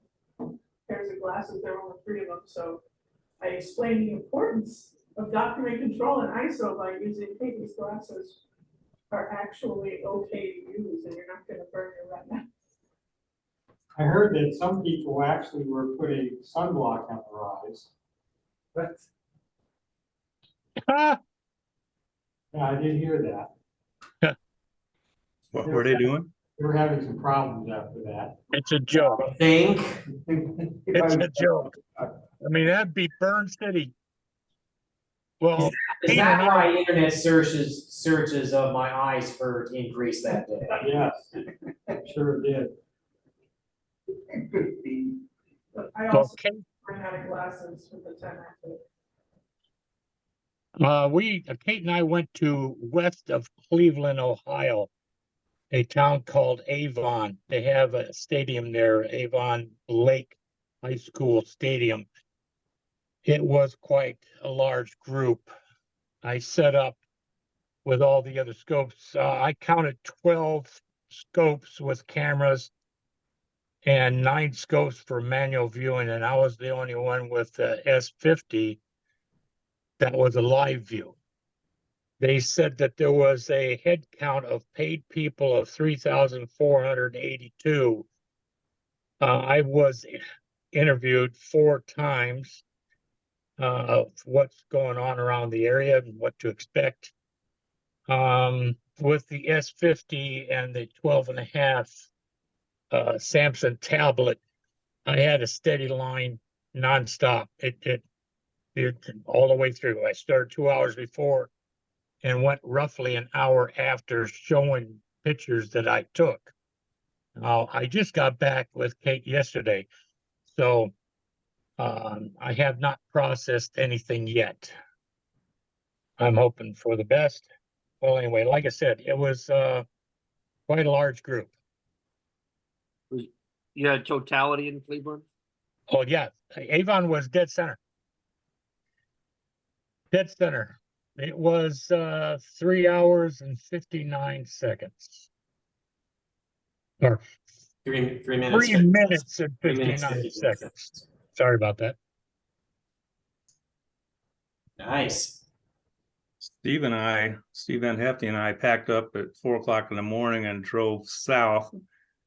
pairs of glasses, there were only 3 of them, so I explained the importance of document control and ISO by using, hey, these glasses are actually okay to use, and you're not gonna burn your retina. I heard that some people actually were putting sunblock on their eyes. But Ah, Yeah, I did hear that. What were they doing? They were having some problems after that. it's a joke. I think, It's a joke. I mean, that'd be Burn City. Well, is Pete that and why I, internet searches of my eyes for increased that day? Yes, sure did. It could be. But I well, also Kate, ran out of glasses with the 10 active. Kate and I went to west of Cleveland, Ohio, a town called Avon. They have a stadium there, Avon Lake High School Stadium. It was quite a large group. I set up with all the other scopes. I counted 12 scopes with cameras and 9 scopes for manual viewing, and I was the only one with the S50 that was a live view. They said that there was a head count of paid people of 3,482. I was interviewed 4 times of what's going on around the area and what to expect. With the S50 and the 12.5 Samsung tablet, I had a steady line nonstop. It all the way through. I started 2 hours before and went roughly an hour after showing pictures that I took. I just got back with Kate yesterday, so I have not processed anything yet. I'm hoping for the best. Well, anyway, like I said, it was quite a large group. You had totality in Cleveland? Oh yeah, Avon was dead center. Dead center. It was 3 hours and 59 seconds. Or 3 minutes. 3 minutes and 3 minutes, 59 59 seconds. Sorry about that. Nice. Steve VanHyfte and I packed up at 4 o'clock in the morning and drove south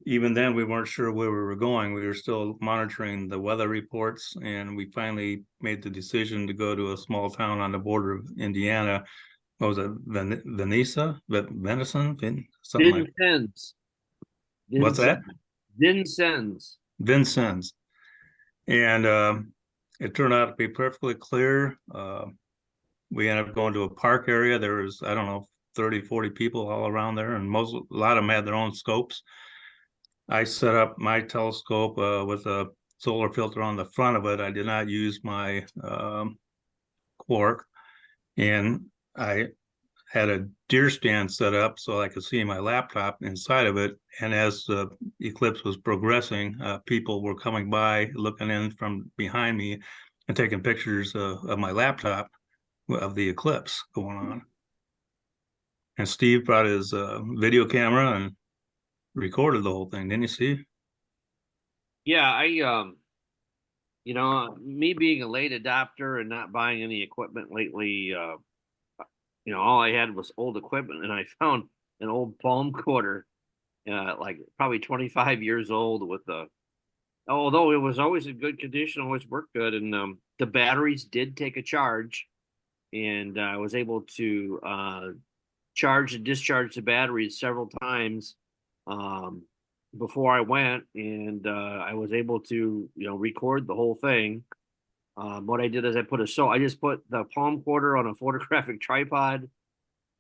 even then, we weren't sure where we were going. We were still monitoring the weather reports, and we finally made the decision to go to a small town on the border of Indiana. What was it, something like. Vincennes. What's that? Vincennes. Vincennes. And it turned out to be perfectly clear. We ended up going to a park area. There was, I don't know, 30, 40 people all around there, and a lot of them had their own scopes. I set up my telescope with a solar filter on the front of it. I did not use my quark, and I had a deer stand set up so I could see my laptop inside of it. And as the eclipse was progressing, people were coming by, looking in from behind me and taking pictures of my laptop of the eclipse going on. And Steve brought his video camera and recorded the whole thing. Didn't you see? Yeah, you know, me being a late adopter and not buying any equipment lately, you know, all I had was old equipment, and I found an old palm quarter, like probably 25 years old, with although it was always in good condition, always worked good, and the batteries did take a charge, and I was able to charge and discharge the batteries several times before I went, and I was able to, you know, record the whole thing. What I did is I just put the palm quarter on a photographic tripod,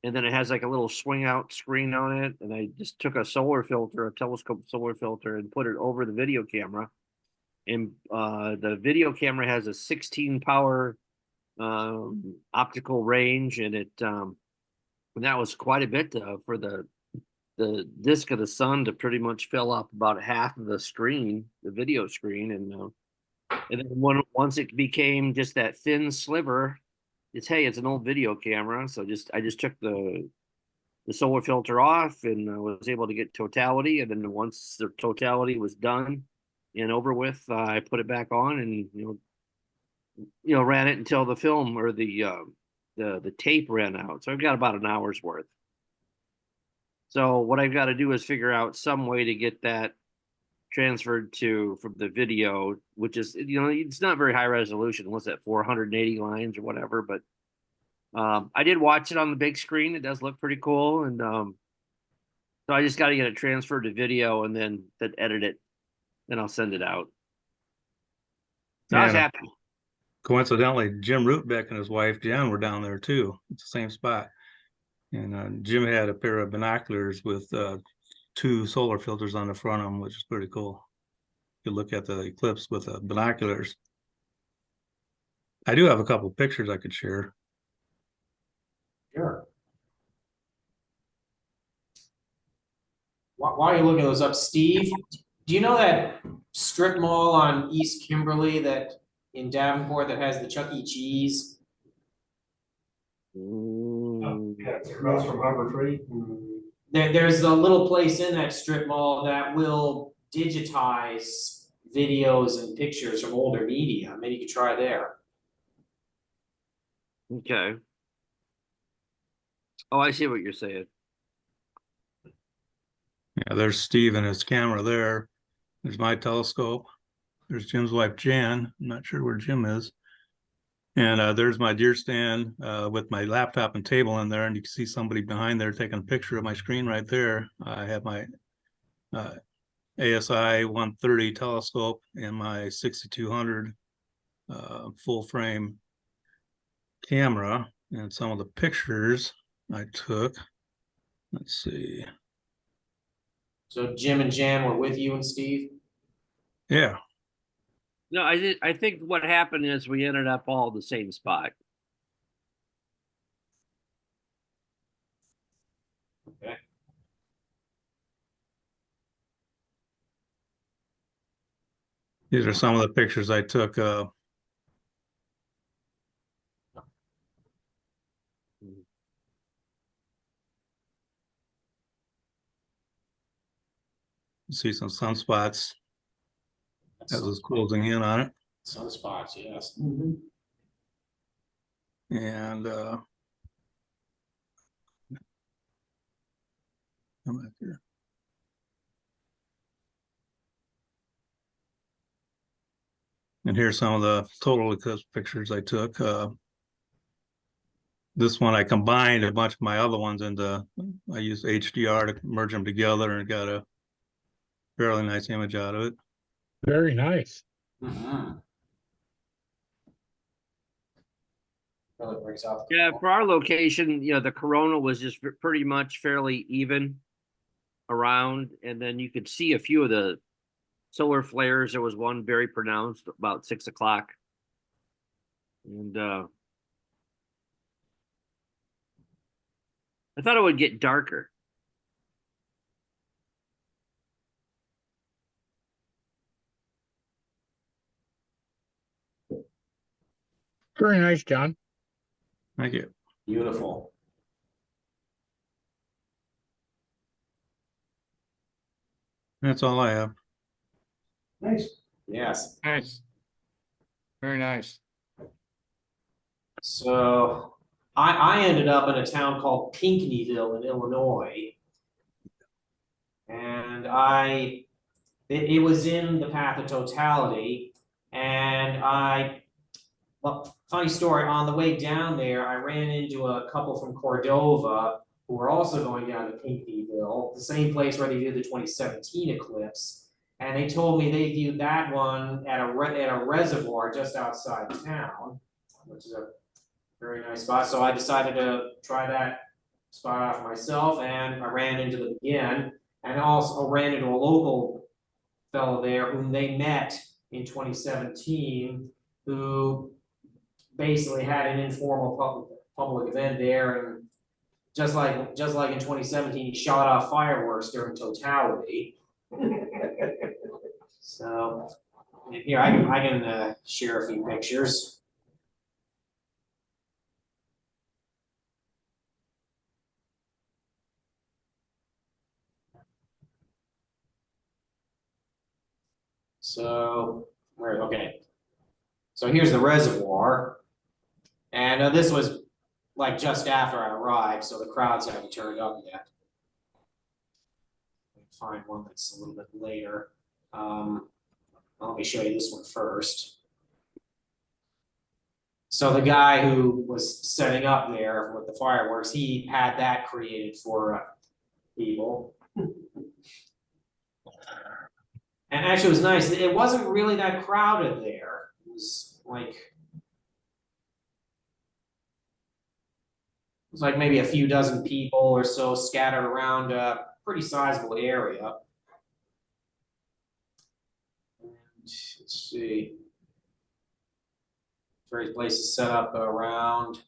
and then it has like a little swing out screen on it. And I just took a telescope solar filter, and put it over the video camera. And the video camera has a 16 power optical range, and and that was quite a bit for the disk of the sun to pretty much fill up about half of the screen, the video screen. And then once it became just that thin sliver, it's an old video camera. So I just took the solar filter off, and I was able to get totality. And then once the totality was done and over with, I put it back on, and ran it until the film or the tape ran out. So I've got about an hour's worth. So what I've got to do is figure out some way to get that transferred from the video, which is, it's not very high resolution. What's that, 480 lines or whatever? But I did watch it on the big screen. It does look pretty cool. And so I just got to get it transferred to video, and then edit it. Then I'll send it out. So I was happy. Coincidentally, Jim Rutenbeck and his wife Jen were down there too. It's the same spot. And Jim had a pair of binoculars with 2 solar filters on the front of them, which is pretty cool. You look at the eclipse with binoculars. I do have a couple pictures I could share. Sure. While you're looking those up, Steve, do you know that strip mall on East Kimberly in Davenport that has the Chuck E. Cheese? Yeah, it's across from Harbor Freight. There's a little place in that strip mall that will digitize videos and pictures from older media. Maybe you could try there. Okay. Oh, I see what you're saying. Yeah, there's Steve and his camera there. There's my telescope. There's Jim's wife, Jan. I'm not sure where Jim is. And there's my deer stand with my laptop and table in there. And you can see somebody behind there taking a picture of my screen right there. I have my ASI 130 telescope and my 6200 full frame camera. And some of the pictures I took. Let's see. So Jim and Jan were with you and Steve? Yeah. No, I think what happened is we ended up all the same spot. Okay. These are some of the pictures I took. See some sunspots as it's closing in on it. Sunspots, yes. And come back here. And here's some of the total eclipse pictures I took. This one I combined a bunch of my other ones into, I used HDR to merge them together and got a fairly nice image out of it. Very nice. Mhm. Really brings out the Yeah, color. for our location, the corona was just pretty much fairly even around, and then you could see a few of the solar flares. There was one very pronounced about 6 o'clock. And I thought it would get darker. Very nice, John. Thank you. Beautiful. That's all I have. Nice. Yes. Nice. Very nice. So I ended up in a town called Pinckneyville in Illinois. And it was in the path of totality. And well, funny story, on the way down there, I ran into a couple from Cordova who were also going down to Pinckneyville, the same place where they did the 2017 eclipse. And they told me they viewed that one at a reservoir just outside town, which is a very nice spot. So I decided to try that spot out for myself, and I ran into them again, and also ran into a local fellow there whom they met in 2017, who basically had an informal public event there, and just like in 2017, he shot off fireworks during totality. So here I can share a few pictures. So okay. So here's the reservoir, and this was like just after I arrived, so the crowds haven't turned up yet. Find one that's a little bit later. Let me show you this one first. So the guy who was setting up there with the fireworks, he had that created for people. And actually it was nice. It wasn't really that crowded there. It was like maybe a few dozen people or so scattered around a pretty sizable area. And let's see. Various places set up around.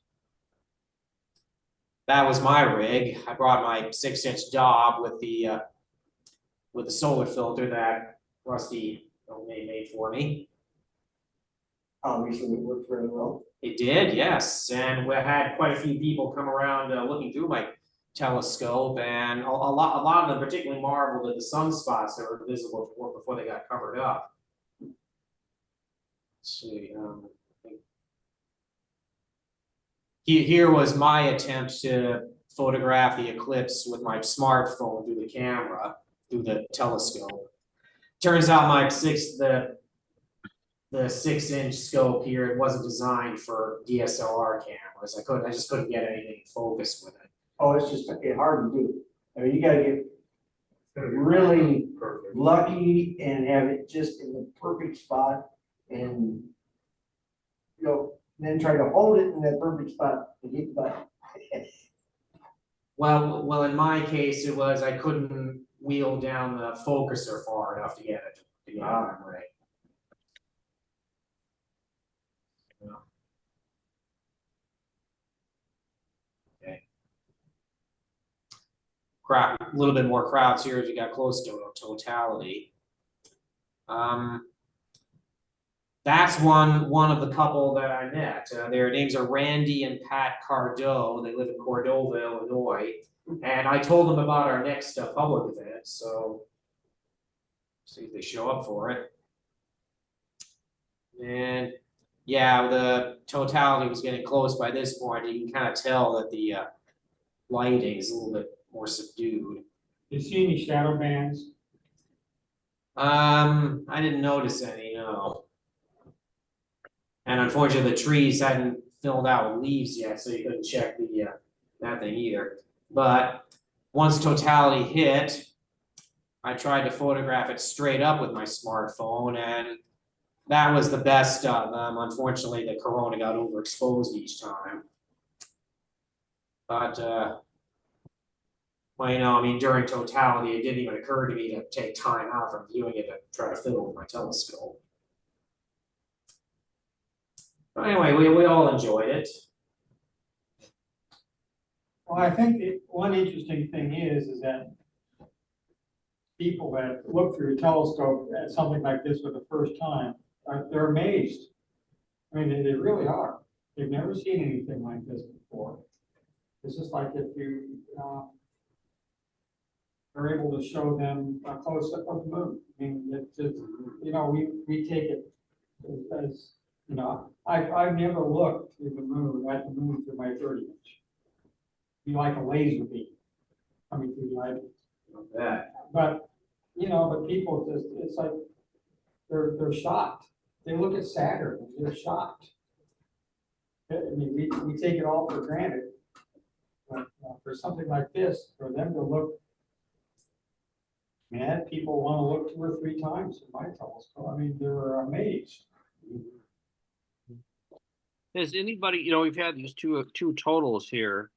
That was my rig. I brought my 6-inch Dob with the solar filter that Rusty made for me. Obviously, it worked very well. It did, yes, and we had quite a few people come around looking through my telescope, and a lot of them particularly marveled at the sunspots that were visible before they got covered up. Let's see. Here was my attempt to photograph the eclipse with my smartphone through the camera, through the telescope. Turns out the 6-inch scope here, it wasn't designed for DSLR cameras. I just couldn't get anything focused with it. Oh, it's just hard to do. I mean, you gotta get really lucky and have it just in the perfect spot, and then try to hold it in that perfect spot to hit the button. Well, in my case, it was I couldn't wheel down the focuser far enough to get it right. Okay. A little bit more crowds here as you got close to totality. That's one of the couple that I met. Their names are Randy and Pat Cardo. They live in Cordova, Illinois. And I told them about our next public event, so see if they show up for it. And yeah, the totality was getting close by this point. You can kind of tell that the lighting is a little bit more subdued. You see any shadow bands? I didn't notice any, no. And unfortunately, the trees hadn't filled out with leaves yet, so you couldn't check the, that thing either. But once totality hit, I tried to photograph it straight up with my smartphone, and that was the best of them. Unfortunately, the corona got overexposed each time. But, well, you know, I mean, during totality, it didn't even occur to me to take time out from viewing it to try to fiddle with my telescope. But anyway, we all enjoyed it. Well, I think one interesting thing is that people that look through a telescope at something like this for the first time, they're amazed. I mean, they really are. They've never seen anything like this before. It's just like if you are able to show them a close-up of the moon. I mean, it's just, you know, we take it as, you know, I've never looked through the moon, at the moon through my 30-inch. Be like a laser beam coming through the eyes. Not bad. But, you know, but people just, it's like, they're shocked. They look at Saturn, and they're shocked. I mean, we take it all for granted. But for something like this, for them to look, man, people want to look 2 or 3 times in my telescope. I mean, they're amazed. Has anybody, you know, we've had these two totals here.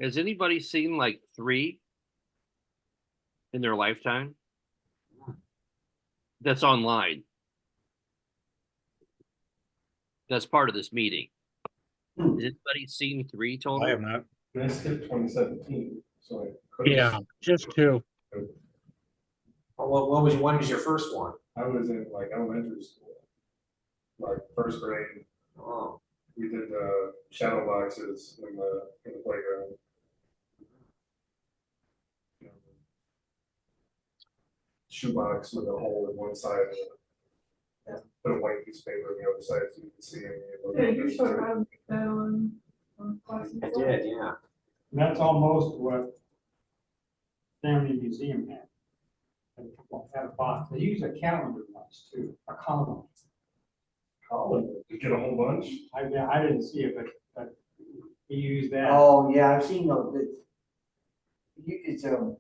Has anybody seen like 3 in their lifetime? That's online. That's part of this meeting. Has anybody seen 3 total? I have not. I skipped 2017, so I couldn't. Yeah, just 2. What was when was your first one? I was in like elementary school, like first grade. Oh, We did shadow boxes in the playground. Shoebox with a hole in one side and put a white piece of paper on the other side so you can see Yeah, it. you showed that on class. I did, yeah. And that's almost what Family Museum had. Had a box. They use a calendar once too, a column. You get a whole bunch. I didn't see it, but he used that. Oh, yeah, I've seen those. It's a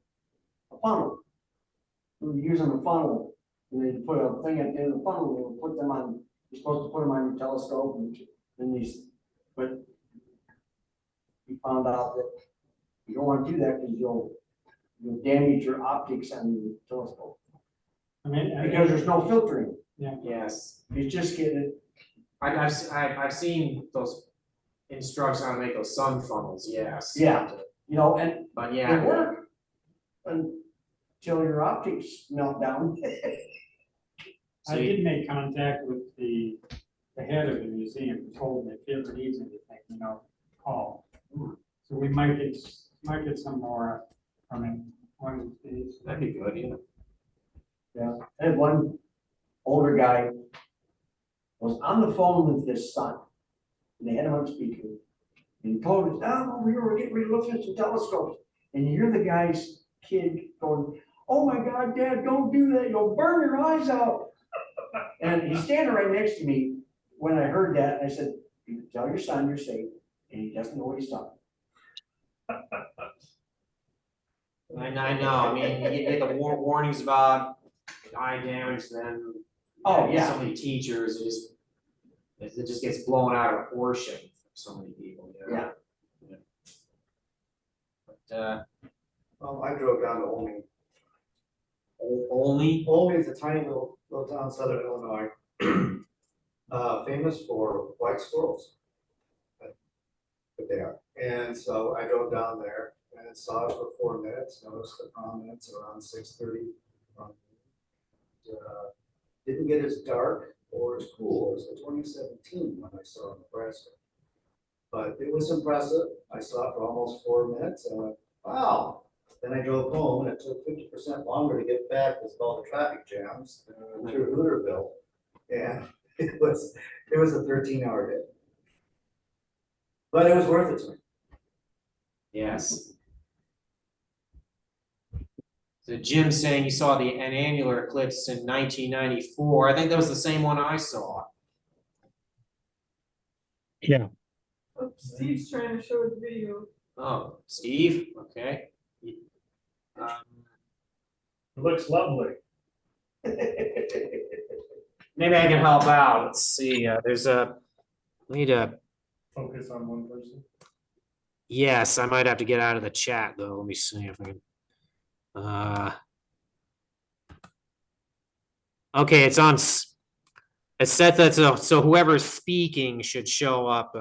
funnel. We're using a funnel, and they put a thing at the end of the funnel, they will put them on, you're supposed to put them on your telescope, and then these, but we found out that you don't want to do that because you'll damage your optics on your telescope. I mean, Because there's no filtering. Yes. You just get it. I've seen those instructions on how to make those sun funnels, yes. Yeah. You know, and But they yeah, work until your optics melt down. I did make contact with the head of the museum, who told me if he ever needs anything, you know, call. So we might get some more from him one of these days. that'd be good, yeah. Yeah, I had one older guy was on the phone with his son, and they had him on speaker. And he told us, "Oh, we're getting ready to look at some telescopes." And you hear the guy's kid going, "Oh my God, Dad, don't do that. You'll burn your eyes out." And he's standing right next to me when I heard that. And I said, "You tell your son you're safe, and he doesn't know what he's talking." I know, I mean, you get the warnings about eye damage, then. Oh, yeah. So many teachers, it just gets blown out of proportion for so many people, you know? Yeah. But, Well, I drove down to Olney. Olney, Olney is a tiny little town in southern Illinois, famous for white squirrels. But they are. And so I drove down there and saw it for 4 minutes, noticed the prominence around 6:30. Didn't get as dark or as cool as the 2017 when I saw Nebraska. But it was impressive. I saw it for almost 4 minutes and I went, wow. Then I drove home and it took 50% longer to get back with all the traffic jams through Hooterville. And it was a 13-hour day. But it was worth it to me. yes. So Jim saying he saw an annular eclipse in 1994, I think that was the same one I saw. Yeah, Steve's trying to show the video. Oh, Steve, okay. Um, It looks lovely. Maybe I can help out. Let's see, need a, Focus on one person. yes, I might have to get out of the chat though. Let me see if I can. Okay, it's on, it's set that, so whoever's speaking should show up.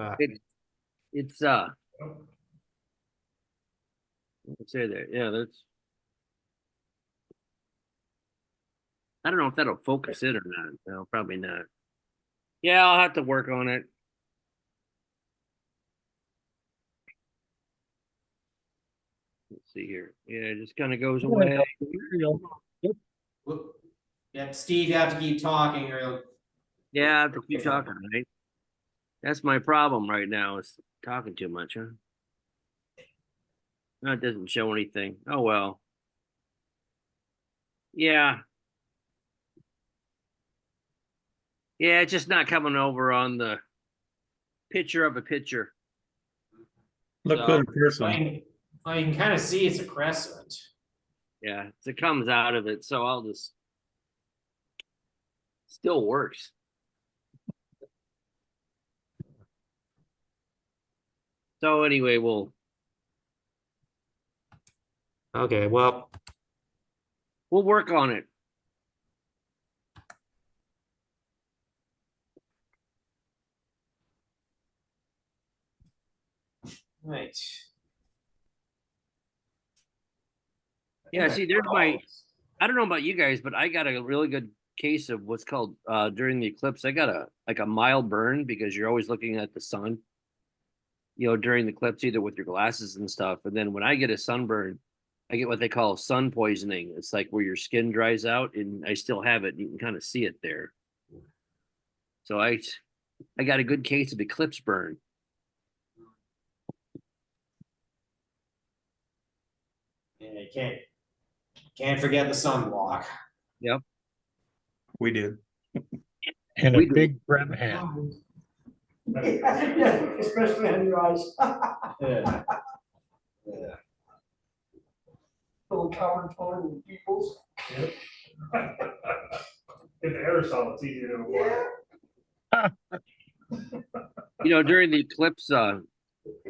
It's let's say that, yeah, that's. I don't know if that'll focus it or not. No, probably not. Yeah, I'll have to work on it. Let's see here. Yeah, it just kind of goes away. Yeah, Steve, you have to keep talking or. Yeah, I have to keep talking, right? That's my problem right now, is talking too much, huh? No, it doesn't show anything. Oh, well. Yeah. Yeah, it's just not coming over on the picture of a picture. Look So, good in person. Well, you can kind of see it's a crescent. yeah, it comes out of it, so I'll just. Still works. So anyway, Okay, well, we'll work on it. right. Yeah, see, there's my. I don't know about you guys, but I got a really good case of what's called during the eclipse. I got a mild burn because you're always looking at the sun. You know, during the eclipse, either with your glasses and stuff, and then when I get a sunburn, I get what they call sun poisoning. It's like where your skin dries out, and I still have it. And you can kind of see it there. So I got a good case of eclipse burn. Yeah, you can't forget the sunblock. Yep. We did. and a We do. big Brem hat. Yeah, especially on your eyes. Yeah. Yeah. Little countertone with people's. Yep. If the aerosol, it's easier to apply. You know, during the eclipse, you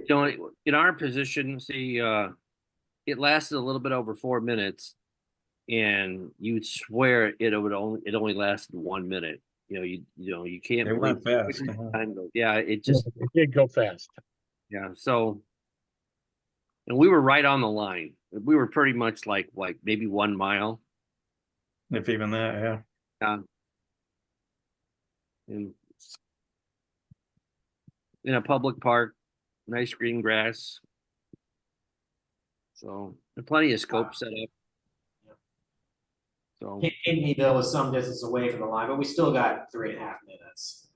know, in our position, see, it lasted a little bit over 4 minutes, and you'd swear it only lasted 1 minute. You know, you can't It believe went fast. time goes. Yeah, it just It did go fast. yeah. So, and we were right on the line. We were pretty much like maybe 1 mile. If even that, yeah. In a public park, nice green grass. So, and plenty of scope set up. So, Higneyville was some distance away from the line, but we still got 3.5 minutes.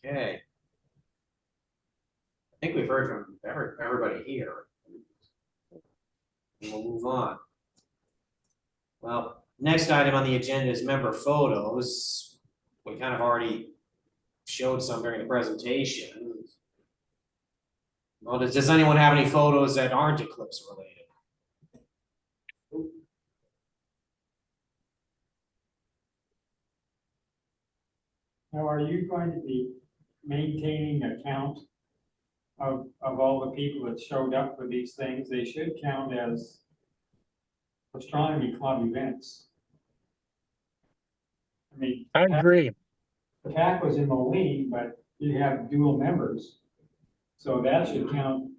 Okay. I think we've heard from everybody here. We'll move on. Well, next item on the agenda is member photos. We kind of already showed some during the presentation. Well, does anyone have any photos that aren't eclipse related? Now, are you going to be maintaining a count of all the people that showed up for these things? They should count as Astronomy Club events. I mean, I agree. the pack was in Moline, but you have dual members. So that should count.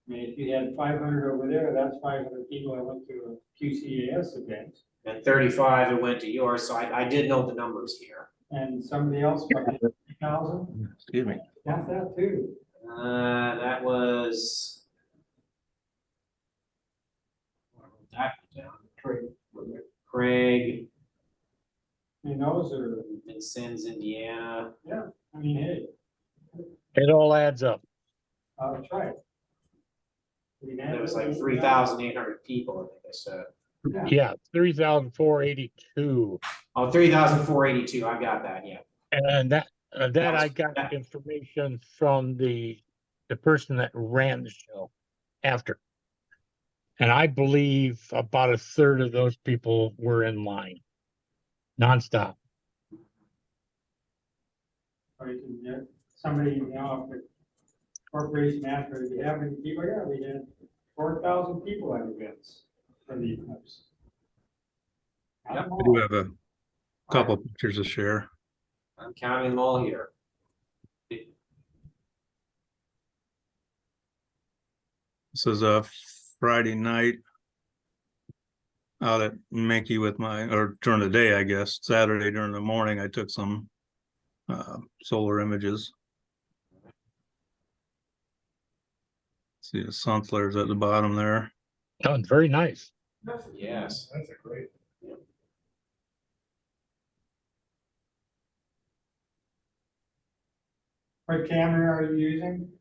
I mean, if you had 500 over there, that's 500 people that went to a QCAS event. And 35 it went to yours, so I did note the numbers here. And somebody else, 3,000, Excuse me. count that too. That was. I wrote that down. Craig, And those are, Vincennes, Indiana. I mean, hey, It all adds up. that's right. There was like 3,800 people, I think I said. Yeah, 3,482. Oh, 3,482, I got that, yeah. And that was- I got that- information from the person that ran the show after. And I believe about a third of those people were in line, nonstop. Or you can get somebody, you know, if the corporation after, if you have any people, yeah, we had 4,000 people at events for the eclipse. Yep. I do have a couple pictures to share. I'm counting them all here. This is a Friday night out at Menke with or during the day, I guess. Saturday during the morning, I took some solar images. See the sun flares at the bottom there. Oh, very nice. Yes. That's a great. What camera are you using?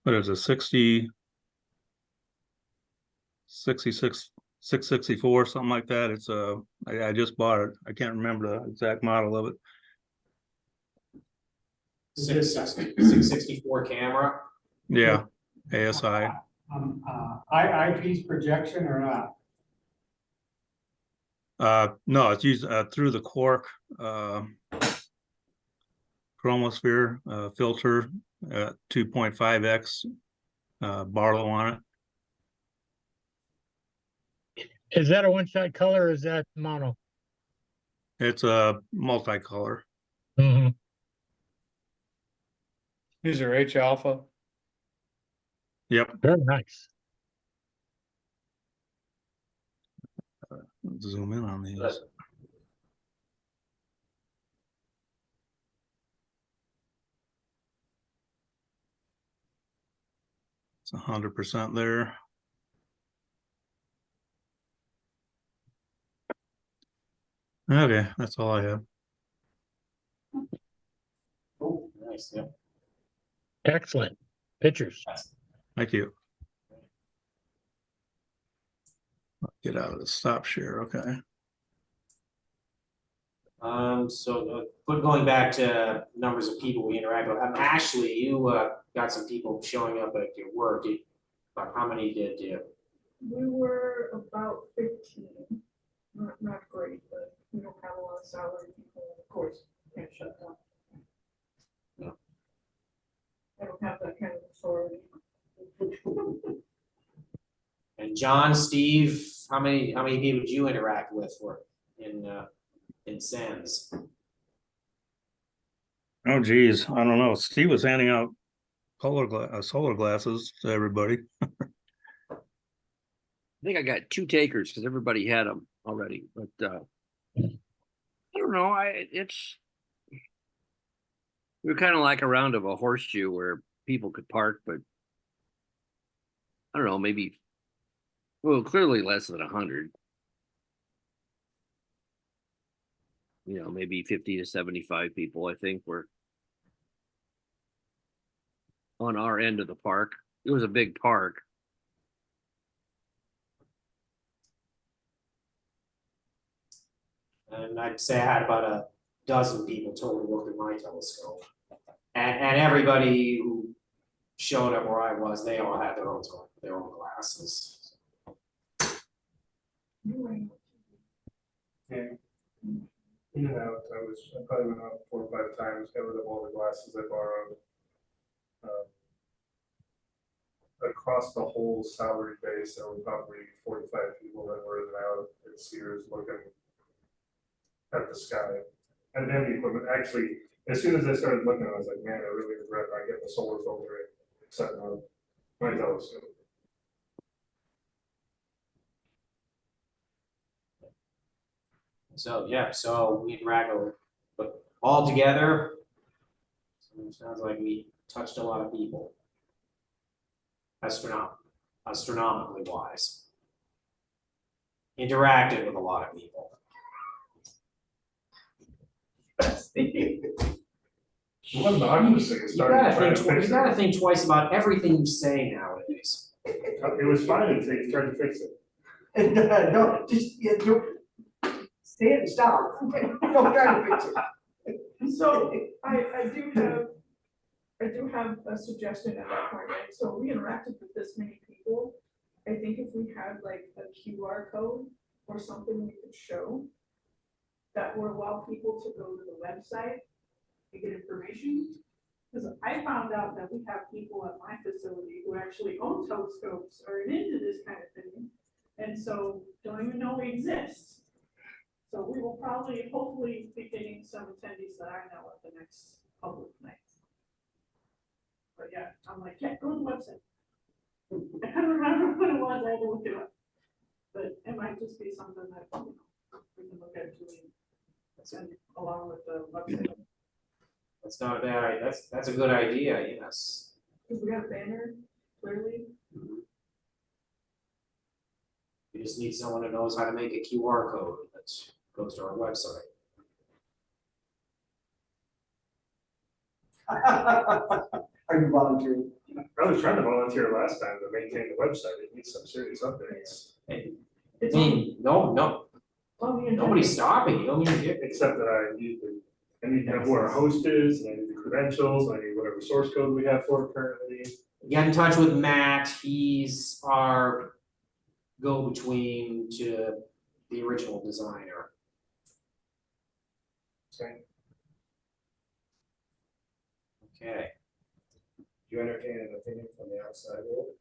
What is it, 66, 664, something like that. It's I just bought it. I can't remember the exact model of it. 664 camera. Yeah, ASI. Eyepiece projection or not? No, it's used through the quark chromosphere filter, 2.5x Barlow on it. Is that a one-shot color or is that mono? It's a multicolor. Mm-hmm. These are H alpha. Yep. Very nice. Zoom in on these. It's 100% there. Okay, that's all I have. Oh, nice, yeah. Excellent pictures. Thank you. Get out of the stop share, okay. But going back to numbers of people we interact with, Ashley, you got some people showing up at your work. How many did you? We were about 15, not great, but we don't have a lot of salary people, of course, can't shut down. No. I don't have that kind of authority. And John, Steve, how many people did you interact with in Sands? Oh geez, I don't know. Steve was handing out solar glasses to everybody. I think I got 2 takers because everybody had them already, but I don't know. We were kind of like a round of a horseshoe where people could park, but I don't know, maybe, well, clearly less than 100. You know, maybe 50 to 75 people, I think, were on our end of the park. It was a big park. And I'd say I had about a dozen people total look at my telescope. And everybody who showed up where I was, they all had their own glasses. Yeah. In and out, I probably went out 4 or 5 times, got rid of all the glasses I borrowed. Across the whole salary base, there were probably 45 people that were in and out at Sears looking at the sky. And then the equipment, actually, as soon as I started looking, I was like, man, I really regret not getting the solar filter set on my telescope. So yeah, so we interact with, but all together, sounds like we touched a lot of people. Astronomically wise. Interacted with a lot of people. One obnoxious thing is You starting to try to gotta fix think twice about everything you say nowadays. holidays. It was fine until you tried to fix it. And, no, just, yeah, don't, stay and stop, don't try to fix it. So I do have a suggestion at that point, right? So we interacted with this many people. I think if we had like a QR code or something we could show that would allow people to go to the website to get information. Because I found out that we have people at my facility who actually own telescopes or are into this kind of thing. And so don't even know we exist. So we will probably, hopefully, be getting some attendees that I know at the next public night. But yeah, I'm like, yeah, go to the website. I can't remember what it was, I had to look it up. But it might just be something that, you know, we can look at doing, and along with the website. That's not a bad, that's a good idea, yes. Because we got a banner, clearly. We just need someone who knows how to make a QR code that goes to our website. Are you volunteering? I was trying to volunteer last time to maintain the website. It needs some serious updates. I It's on, mean, no, on the agenda. nobody's stopping you, don't even Except that I need to know who our host is, and I need the credentials, and I need whatever source code we have for it currently. get in touch with Matt, he's our go-between to the original designer. Okay. Okay, You entertain an opinion from the outside world?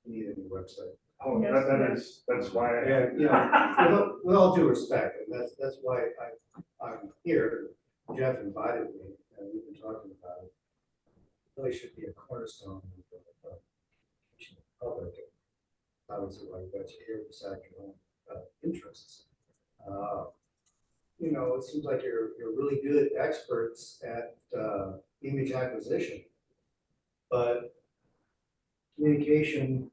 You need a new website. Oh, Yes, that's why I. Yeah, you know, with all due respect, and that's why I'm here. Jeff invited me, and we've been talking about it. Really should be a cornerstone of the public. I would say why you got you here besides your own interests. You know, it seems like you're really good experts at image acquisition, but communication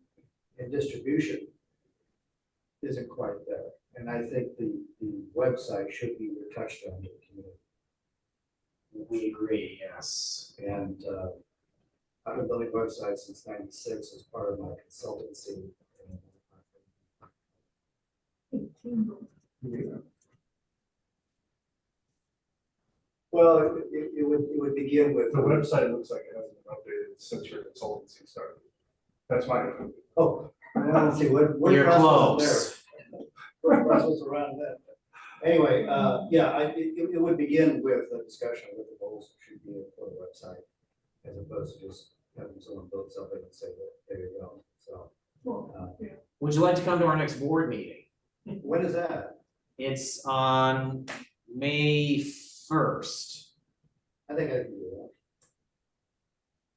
and distribution isn't quite there. And I think the website should be your touchstone to the community. we agree, yes. And I've been building websites since '96 as part of my consultancy. Well, it would begin with. The website looks like it hasn't been updated since your consultancy started. That's my opinion. Oh, I don't see what. You're process close. there. What process around that? Anyway, yeah, it would begin with a discussion of what the goals should be for the website, as opposed to just having someone build something and say, well, there you go. So, Well, yeah. Would you like to come to our next board meeting? when is that? It's on May 1st. I think I can do that.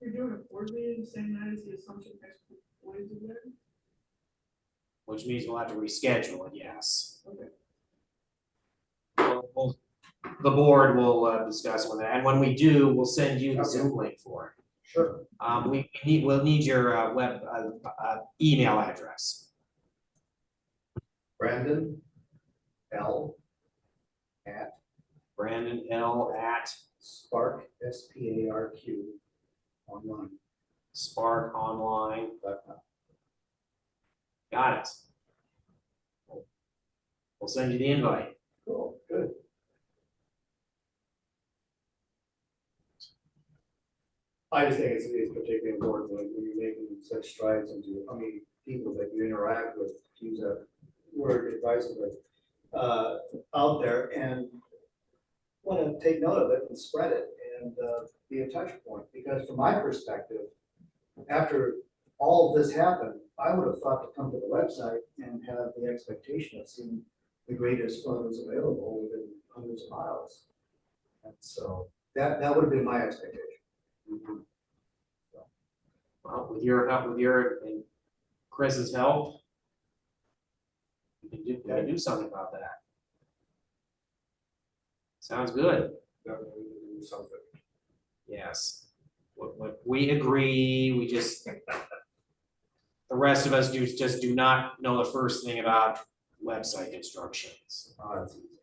You're doing a board meeting, same night as the Assumption High School boys in there? Which means we'll have to reschedule it, yes. Okay. The board will discuss with that, and when we do, we'll send you the Zoom link for it. Sure. We'll need your web email address. Brandon L at Brandon L at Spark, SPARQ, online. sparkonline.com. Got it. We'll send you the invite. Cool, good. I just think it's particularly important when you're making such strides into, I mean, people that you interact with, to use that word advisably, out there, and want to take note of it and spread it and be a touch point. Because from my perspective, after all of this happened, I would have thought to come to the website and have the expectation of seeing the greatest photos available within hundreds of miles. And so that would have been my expectation. Well, with your help, with your and Chris's help, we can do something about that. Sounds good. Definitely need to do something. Yes. What we agree, we just, the rest of us just do not know the first thing about website instructions. It's easy.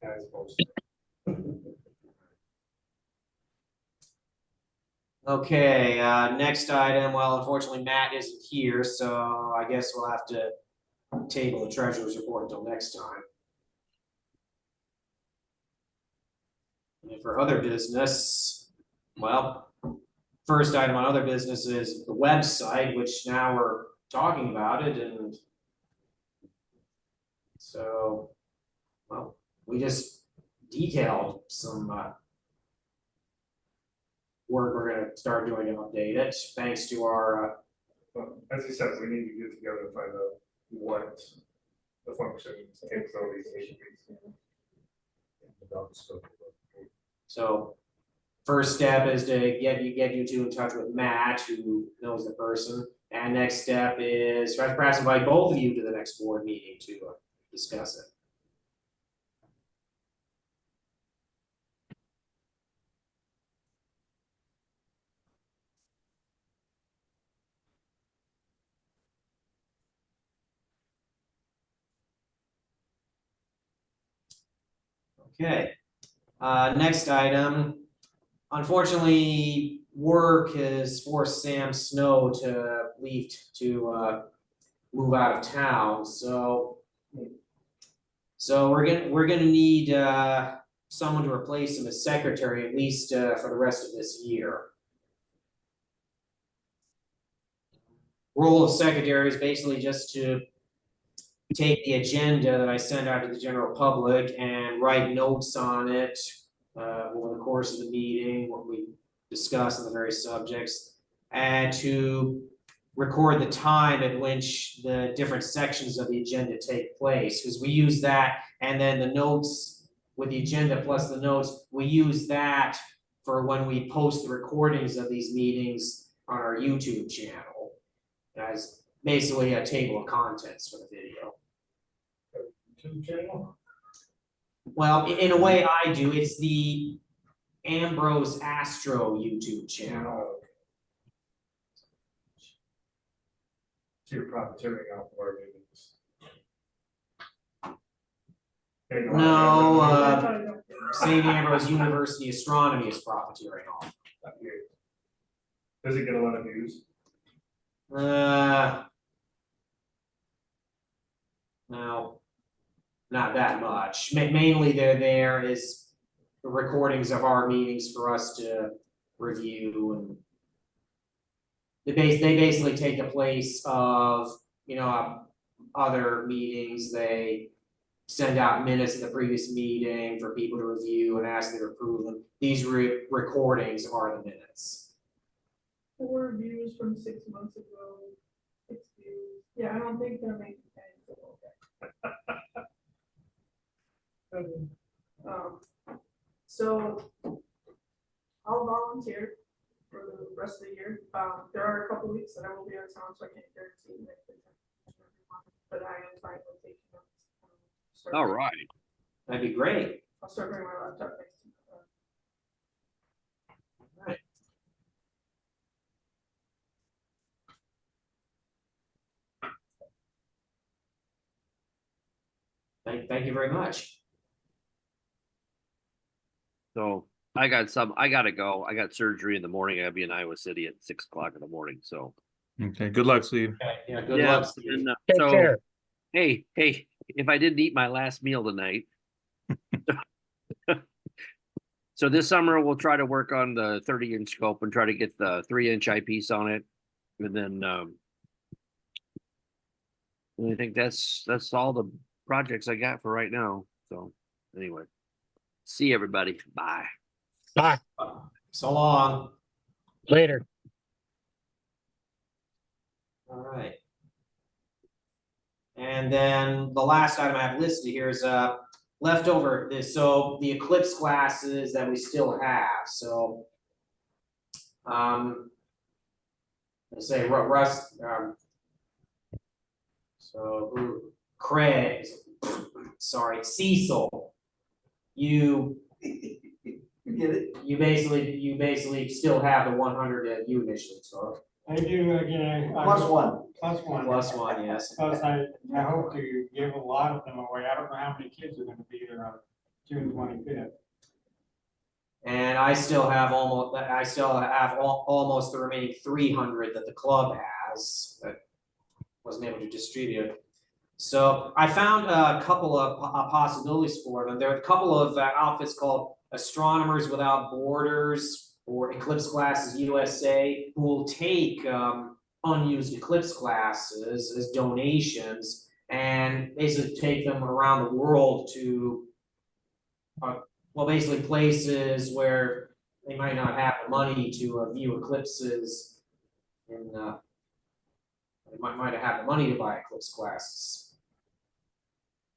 As opposed to. Okay, next item, well, unfortunately, Matt isn't here, so I guess we'll have to table the treasurer's report until next time. And for other business, well, first item on other business is the website, which now we're talking about it, and so, well, we just detailed some work we're gonna start doing to update it, thanks to our Well, as he says, we need to get together and find out what the functions, capabilities need to be. so first step is to get you two in touch with Matt, who knows the person. And next step is perhaps invite both of you to the next board meeting to discuss it. Okay, next item. Unfortunately, work has forced Sam Snow to leave to move out of town, so we're gonna need someone to replace him as secretary, at least for the rest of this year. Role of secretary is basically just to take the agenda that I send out to the general public and write notes on it over the course of the meeting, what we discuss on the various subjects, and to record the time at which the different sections of the agenda take place, because we use that, and then the notes with the agenda plus the notes, we use that for when we post the recordings of these meetings on our YouTube channel as basically a table of contents for the video. YouTube channel? Well, in a way I do, it's the Ambrose Astro YouTube channel. So you're profiteering off of our meetings. No, St. Ambrose University Astronomy is profiteering off. Does it get a lot of views? No, not that much. Mainly they're there is the recordings of our meetings for us to review, and they basically take the place of, you know, other meetings. They send out minutes of the previous meeting for people to review and ask them to approve them. These recordings are the minutes. 4 views from 6 months ago, 6 views. Yeah, I don't think they're making sense. So I'll volunteer for the rest of the year. There are a couple weeks that I will be out of town, so I can't guarantee that. But I am trying to take notes. All right. That'd be great. I'll start bringing my laptop next to Right. Thank you very much. So I gotta go. I got surgery in the morning. I'll be in Iowa City at 6 o'clock in the morning. So Okay, good luck, Steve. Okay, yeah, good luck, Steve. and, Take so care. hey, if I didn't eat my last meal tonight. So this summer we'll try to work on the 30-inch scope and try to get the 3-inch eyepiece on it. And then I think that's all the projects I got for right now. So anyway, see everybody. Bye. Bye. So long. Later. All right. And then the last item I have listed here is leftover. So the eclipse classes that we still have. So let's say Russ. So Craig. Sorry, Cecil. You get it? You basically still have the 100 that you initially took. I do, again. Plus one. Plus one. Plus one, yes. Plus I hope to give a lot of them away. I don't know how many kids are gonna be there on June 25th. And I still have almost the remaining 300 that the club has that wasn't able to distribute. So I found a couple of possibilities for them. There are a couple of outfits called Astronomers Without Borders or Eclipse Classes USA, who will take unused eclipse classes as donations and basically take them around the world to, well, basically places where they might not have the money to view eclipses, and they might have the money to buy eclipse classes.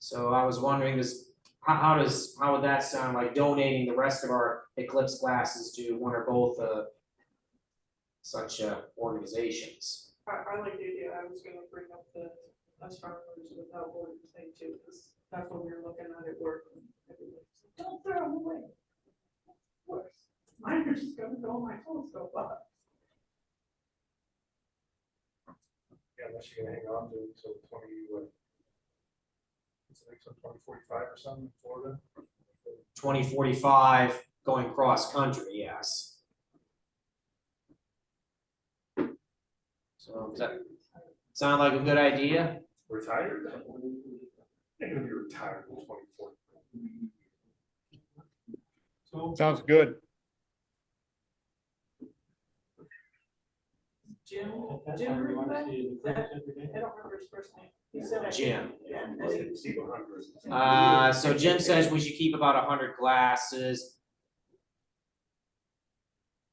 So I was wondering, how would that sound, like donating the rest of our eclipse classes to one or both such organizations? I like the idea. I was gonna bring up the Astronomers Without Borders thing too, because that's what we were looking at work. And everybody's like, don't throw them away. Of course, mine are just gonna go in my telescope box. Yeah, unless you're gonna hang on to it until 20, what's the next one, 2045 or something in Florida? 2045 going cross country, yes. So does that sound like a good idea? Retired? They're gonna be retired in 2040. So Sounds good. Jim, that's Jim how we want to Rutenbeck? see the eclipse every day. I don't remember his first name. He said I Jim. Yeah. So Jim says we should keep about 100 glasses.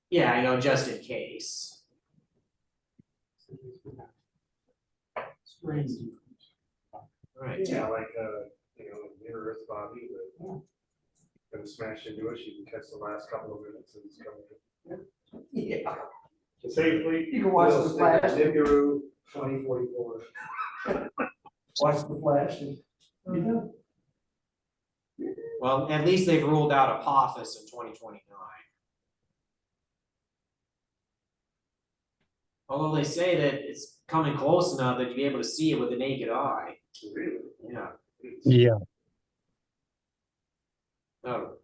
Yeah, I know, just in case. Strange. Right. Yeah, like, near Earth body, but gonna smash into it, you can catch the last couple of minutes and it's coming in. Yeah. Safely. You can watch the flash. Nibiru 2044. Watch the flash and be done. Well, at least they've ruled out Apophis in 2029. Although they say that it's coming close enough that you'll be able to see it with the naked eye. Really? Yeah. Yeah, Oh.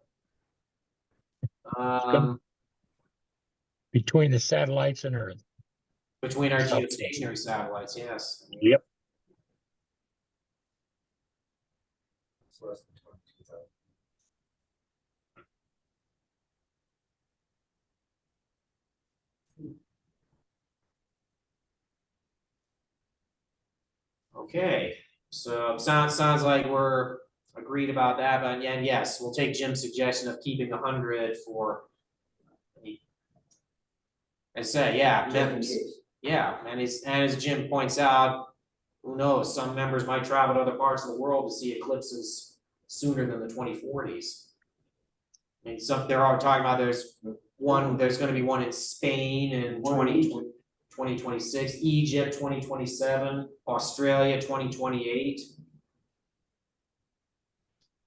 between the satellites and Earth. Between our South. geostationary satellites, yes. Yep. It's less than 22,000. Okay, so sounds like we're agreed about that, but and yes, we'll take Jim's suggestion of keeping 100 for. And say, yeah, Just in members, case. yeah, and as Jim points out, who knows, some members might travel to other parts of the world to see eclipses sooner than the 2040s. I mean, they're all talking about there's gonna be one in Spain in 2026, Egypt 2027, Australia 2028.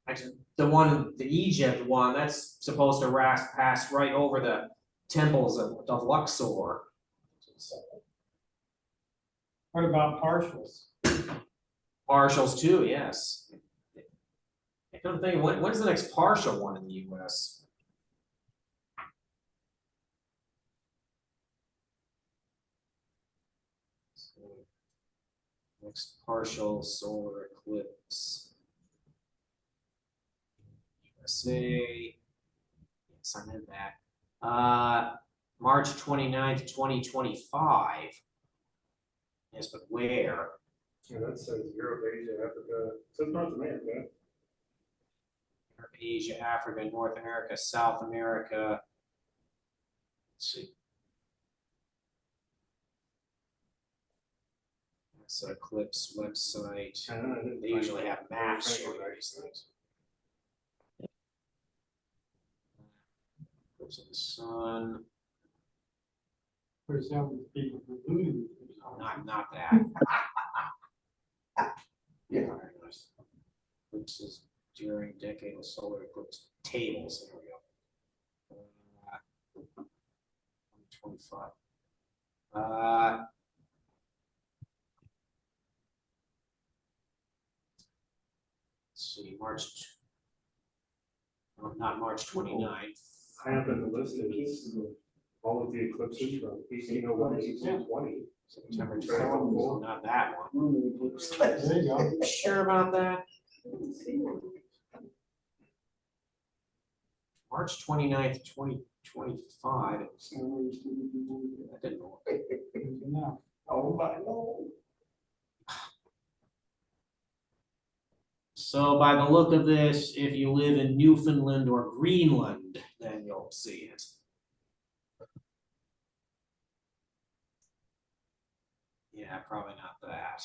Actually, the Egypt one, that's supposed to pass right over the temples of Luxor. What about partials? Partials too, yes. I couldn't think, when's the next partial one in the US? So, next partial solar eclipse. USA. Yes, I meant that. March 29th, 2025. Yes, but where? Yeah, that says Europe, Asia, Africa, it says North America. Europe, Asia, Africa, North America, South America. Let's see. That's an eclipse website. They usually have maps showing these things. Eclipse of the sun. There's some people who lose. Not that. Yeah. Eclipses during decadal solar eclipse tables. There we go. 25. Let's see, not March 29th. high up in the list is all of the eclipses from 1801 to 1820. September 12th, not that one. There you go. Sure about that? March 29th, 2025. That didn't work. No. Oh, my Lord. So by the look of this, if you live in Newfoundland or Greenland, then you'll see it. Yeah, probably not that.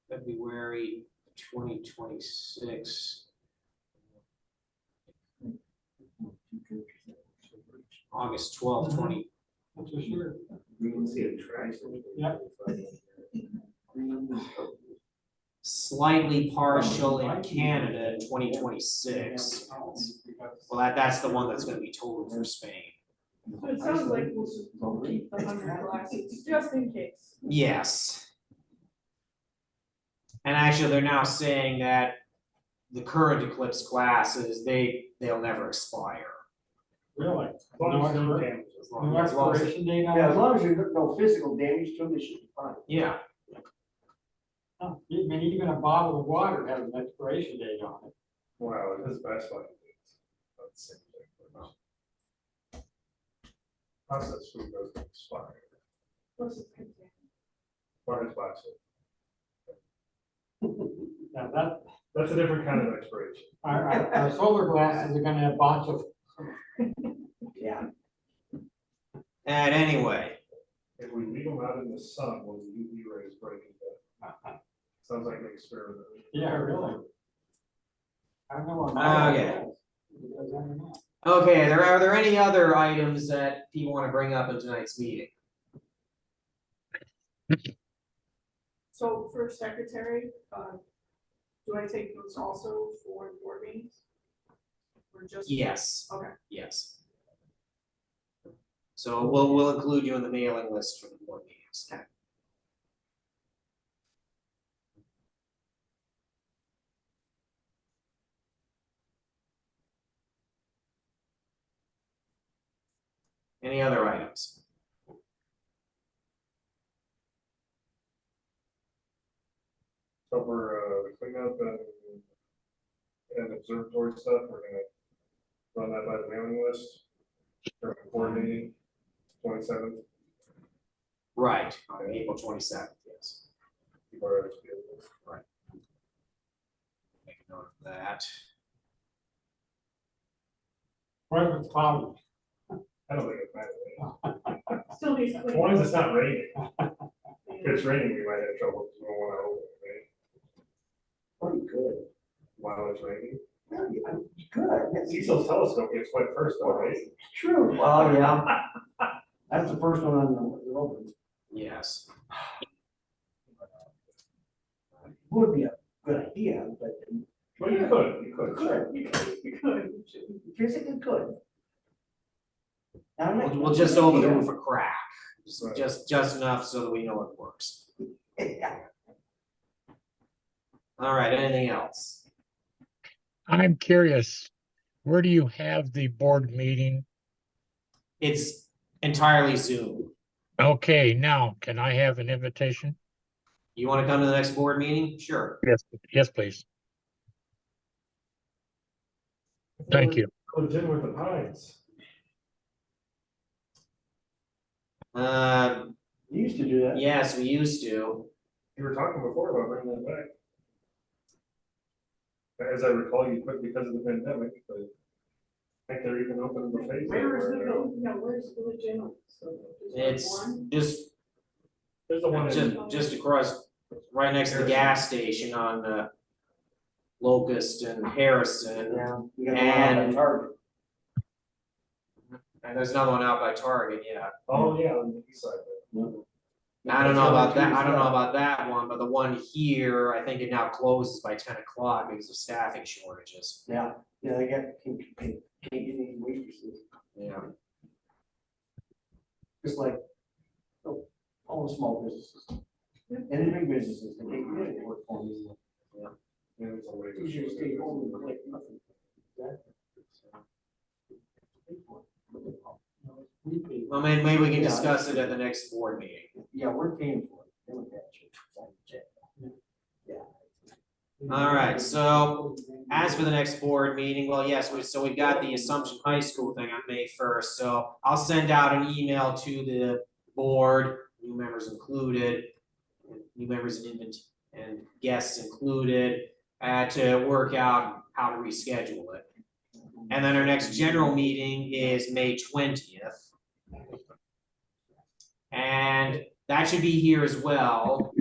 February 2026. August 12th, 20. That's for sure. You can see it tracks. Yep. Slightly partial in Canada in 2026. Well, that's the one that's gonna be total for Spain. So it sounds like we'll just keep the 100 glasses, just in case. Yes. And actually, they're now saying that the current eclipse glasses, they'll never expire. Really? As long as there's no No damage. no expiration date on Yeah, as it? long as there's no physical damage to them, they should be fine. Yeah. Oh, I mean, even a bottle of water has an expiration date on it. Wow, it is best like this. That's the same thing, but no. Processed food doesn't expire. What's it contain? Or it's plastic. Now That's a different kind of expiration. our solar glasses are gonna have a bunch of. Yeah. And anyway, If we leave them out in the sun, will the UV rays break them? Sounds like an experiment. Yeah, really. I don't know what. Okay. Because I don't know. okay, are there any other items that people want to bring up in tonight's meeting? So for secretary, do I take notes also for the board meetings? Or just? Yes. Okay. Yes. So we'll include you in the mailing list for the board meetings. Okay. Any other items? So for the cleanup and observatory stuff, we're gonna run that by the mailing list. For the board meeting, 27th. Right, on April 27th, yes. People are already scheduled. Right. Make a note of that. What if it's cloudy? I don't think it matters. Still needs As cleaning. long as it's not raining. If it's raining, we might have trouble because we don't want to open it, right? Pretty good. While it's raining. Yeah, good. Cecil's telescope gets wet first, though, right? True. Well, yeah. That's the first one on the open. Yes. Would be a good idea, but Well, you could. you could. Physically could. Now, I'm not- We'll just open the roof a crack, Right. just enough so that we know it works. Yeah. All right, anything else? I'm curious, where do you have the board meeting? It's entirely Zoom. Okay, now, can I have an invitation? You want to come to the next board meeting? Sure. Yes, please. Thank you. Go to dinner with the Pines. You used to do that. Yes, we used to. You were talking before about bringing that back. As I recall, you quit because of the pandemic, but I think they're even opening buffets. Where is the, everywhere. where's the Village Inn? So It's one? just There's the one in, just across, right next to the gas station on Locust and Harrison. Yeah. You got one out by Target. And there's another one out by Target, yeah. oh, yeah, on the east side. I don't know about that, I don't know about that one, but the one here, I think it now closes by 10 o'clock because of staffing shortages. Yeah, they can't get any waitresses, Yeah. just like all the small businesses. And the big businesses, they can't get any work for me. Yeah, it's a way to- Easier to stay home and click nothing. Well, maybe we can Yeah, discuss it at the next board meeting. Yeah, we're paying for it. They would have to. Yeah. All right, so as for the next board meeting, well, yes, we've got the Assumption High School thing on May 1st, so I'll send out an email to the board, new members included, new members and guests included, to work out how to reschedule it. And then our next general meeting is May 20th. And that should be here as well.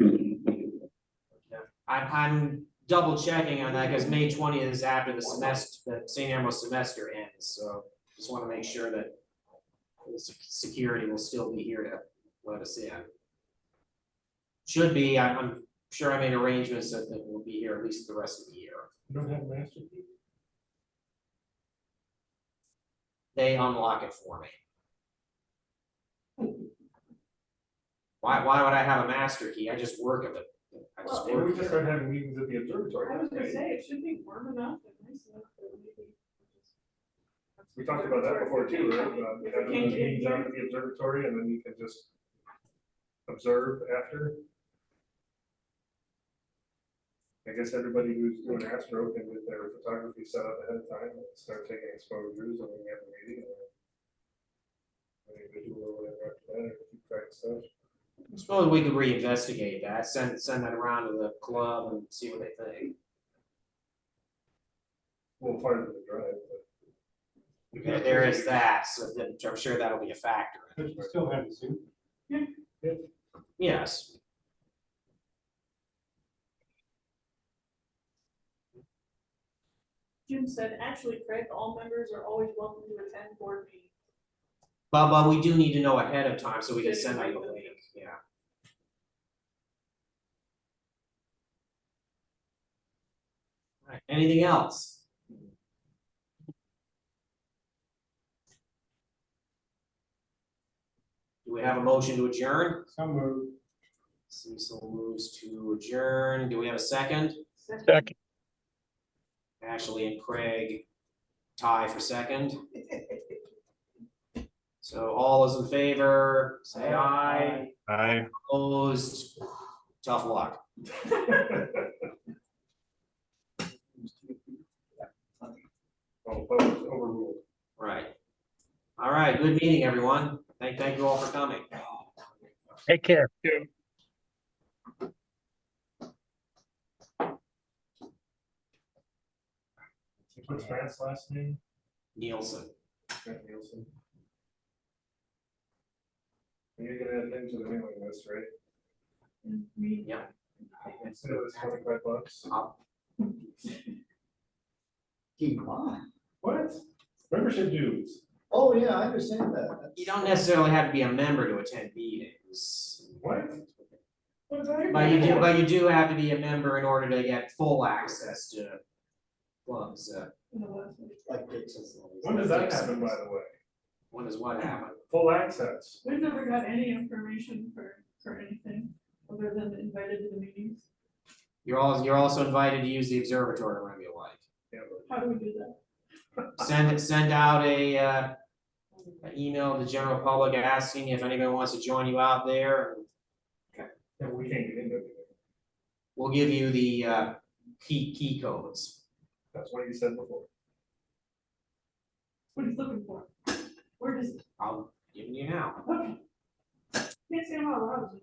I'm double checking on that because May 20th is after the semester, the St. Elmo's semester ends, so just want to make sure that the security will still be here to let us in. Should be, I'm sure I made arrangements that we'll be here at least the rest of the year. You don't have a master key? They unlock it for me. Why would I have a master key? I just work at it. I just Maybe work we just here. start having meetings at the observatory. I was gonna right? say, it should be warm enough and nice enough that maybe. We talked about that before too, right? About If we having can't the get in meetings out here. at the observatory and then you can just observe after. I guess everybody who's doing astro can get their photography set up ahead of time and start taking exposures and then we have a meeting. And then visual or whatever after that, or keep track of stuff. I suppose we could reinvestigate that, send that around to the club and see what they think. Well, part of the drive, but. There is that, so that, I'm sure that'll be a factor. But you still have Zoom. Yes. Jim said, actually, Craig, all members are always welcome to attend board meetings. But we do need to know ahead of time so we can send out the link, yeah. All right, anything else? Do we have a motion to adjourn? Some move. Cecil moves to adjourn. Do we have a second? Second. Ashley and Craig tie for second. So all those in favor, say aye. Aye. Opposed, tough luck. Oh, overruled. Right. All right, good meeting, everyone. Thank you all for coming. Take care. What's Grant's last name? Nielsen. Grant Nielsen. You're gonna add things to the mailing list, right? Yeah. So it's $25. Keep on. What? Membership dues. Oh, yeah, I understand that. That's- You don't necessarily have to be a member to attend meetings. What? What is that? But you do have to be a member in order to get full access to clubs. Like Dixon's. When does that happen, by the way? When does what happen? Full access. We've never got any information for anything other than invited to the meetings. You're also invited to use the observatory whenever you like. Yeah, How do we do that? Send out an email to the general public asking if anybody wants to join you out there. but we can't get into it. We'll give you the key codes. That's what you said before. What he's looking for? Where does, I'll give you now. okay. Can't say I'm not allowed to,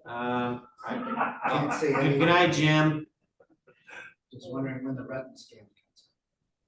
I'm Can't say Good any- night, Jim. Just wondering when the retina scan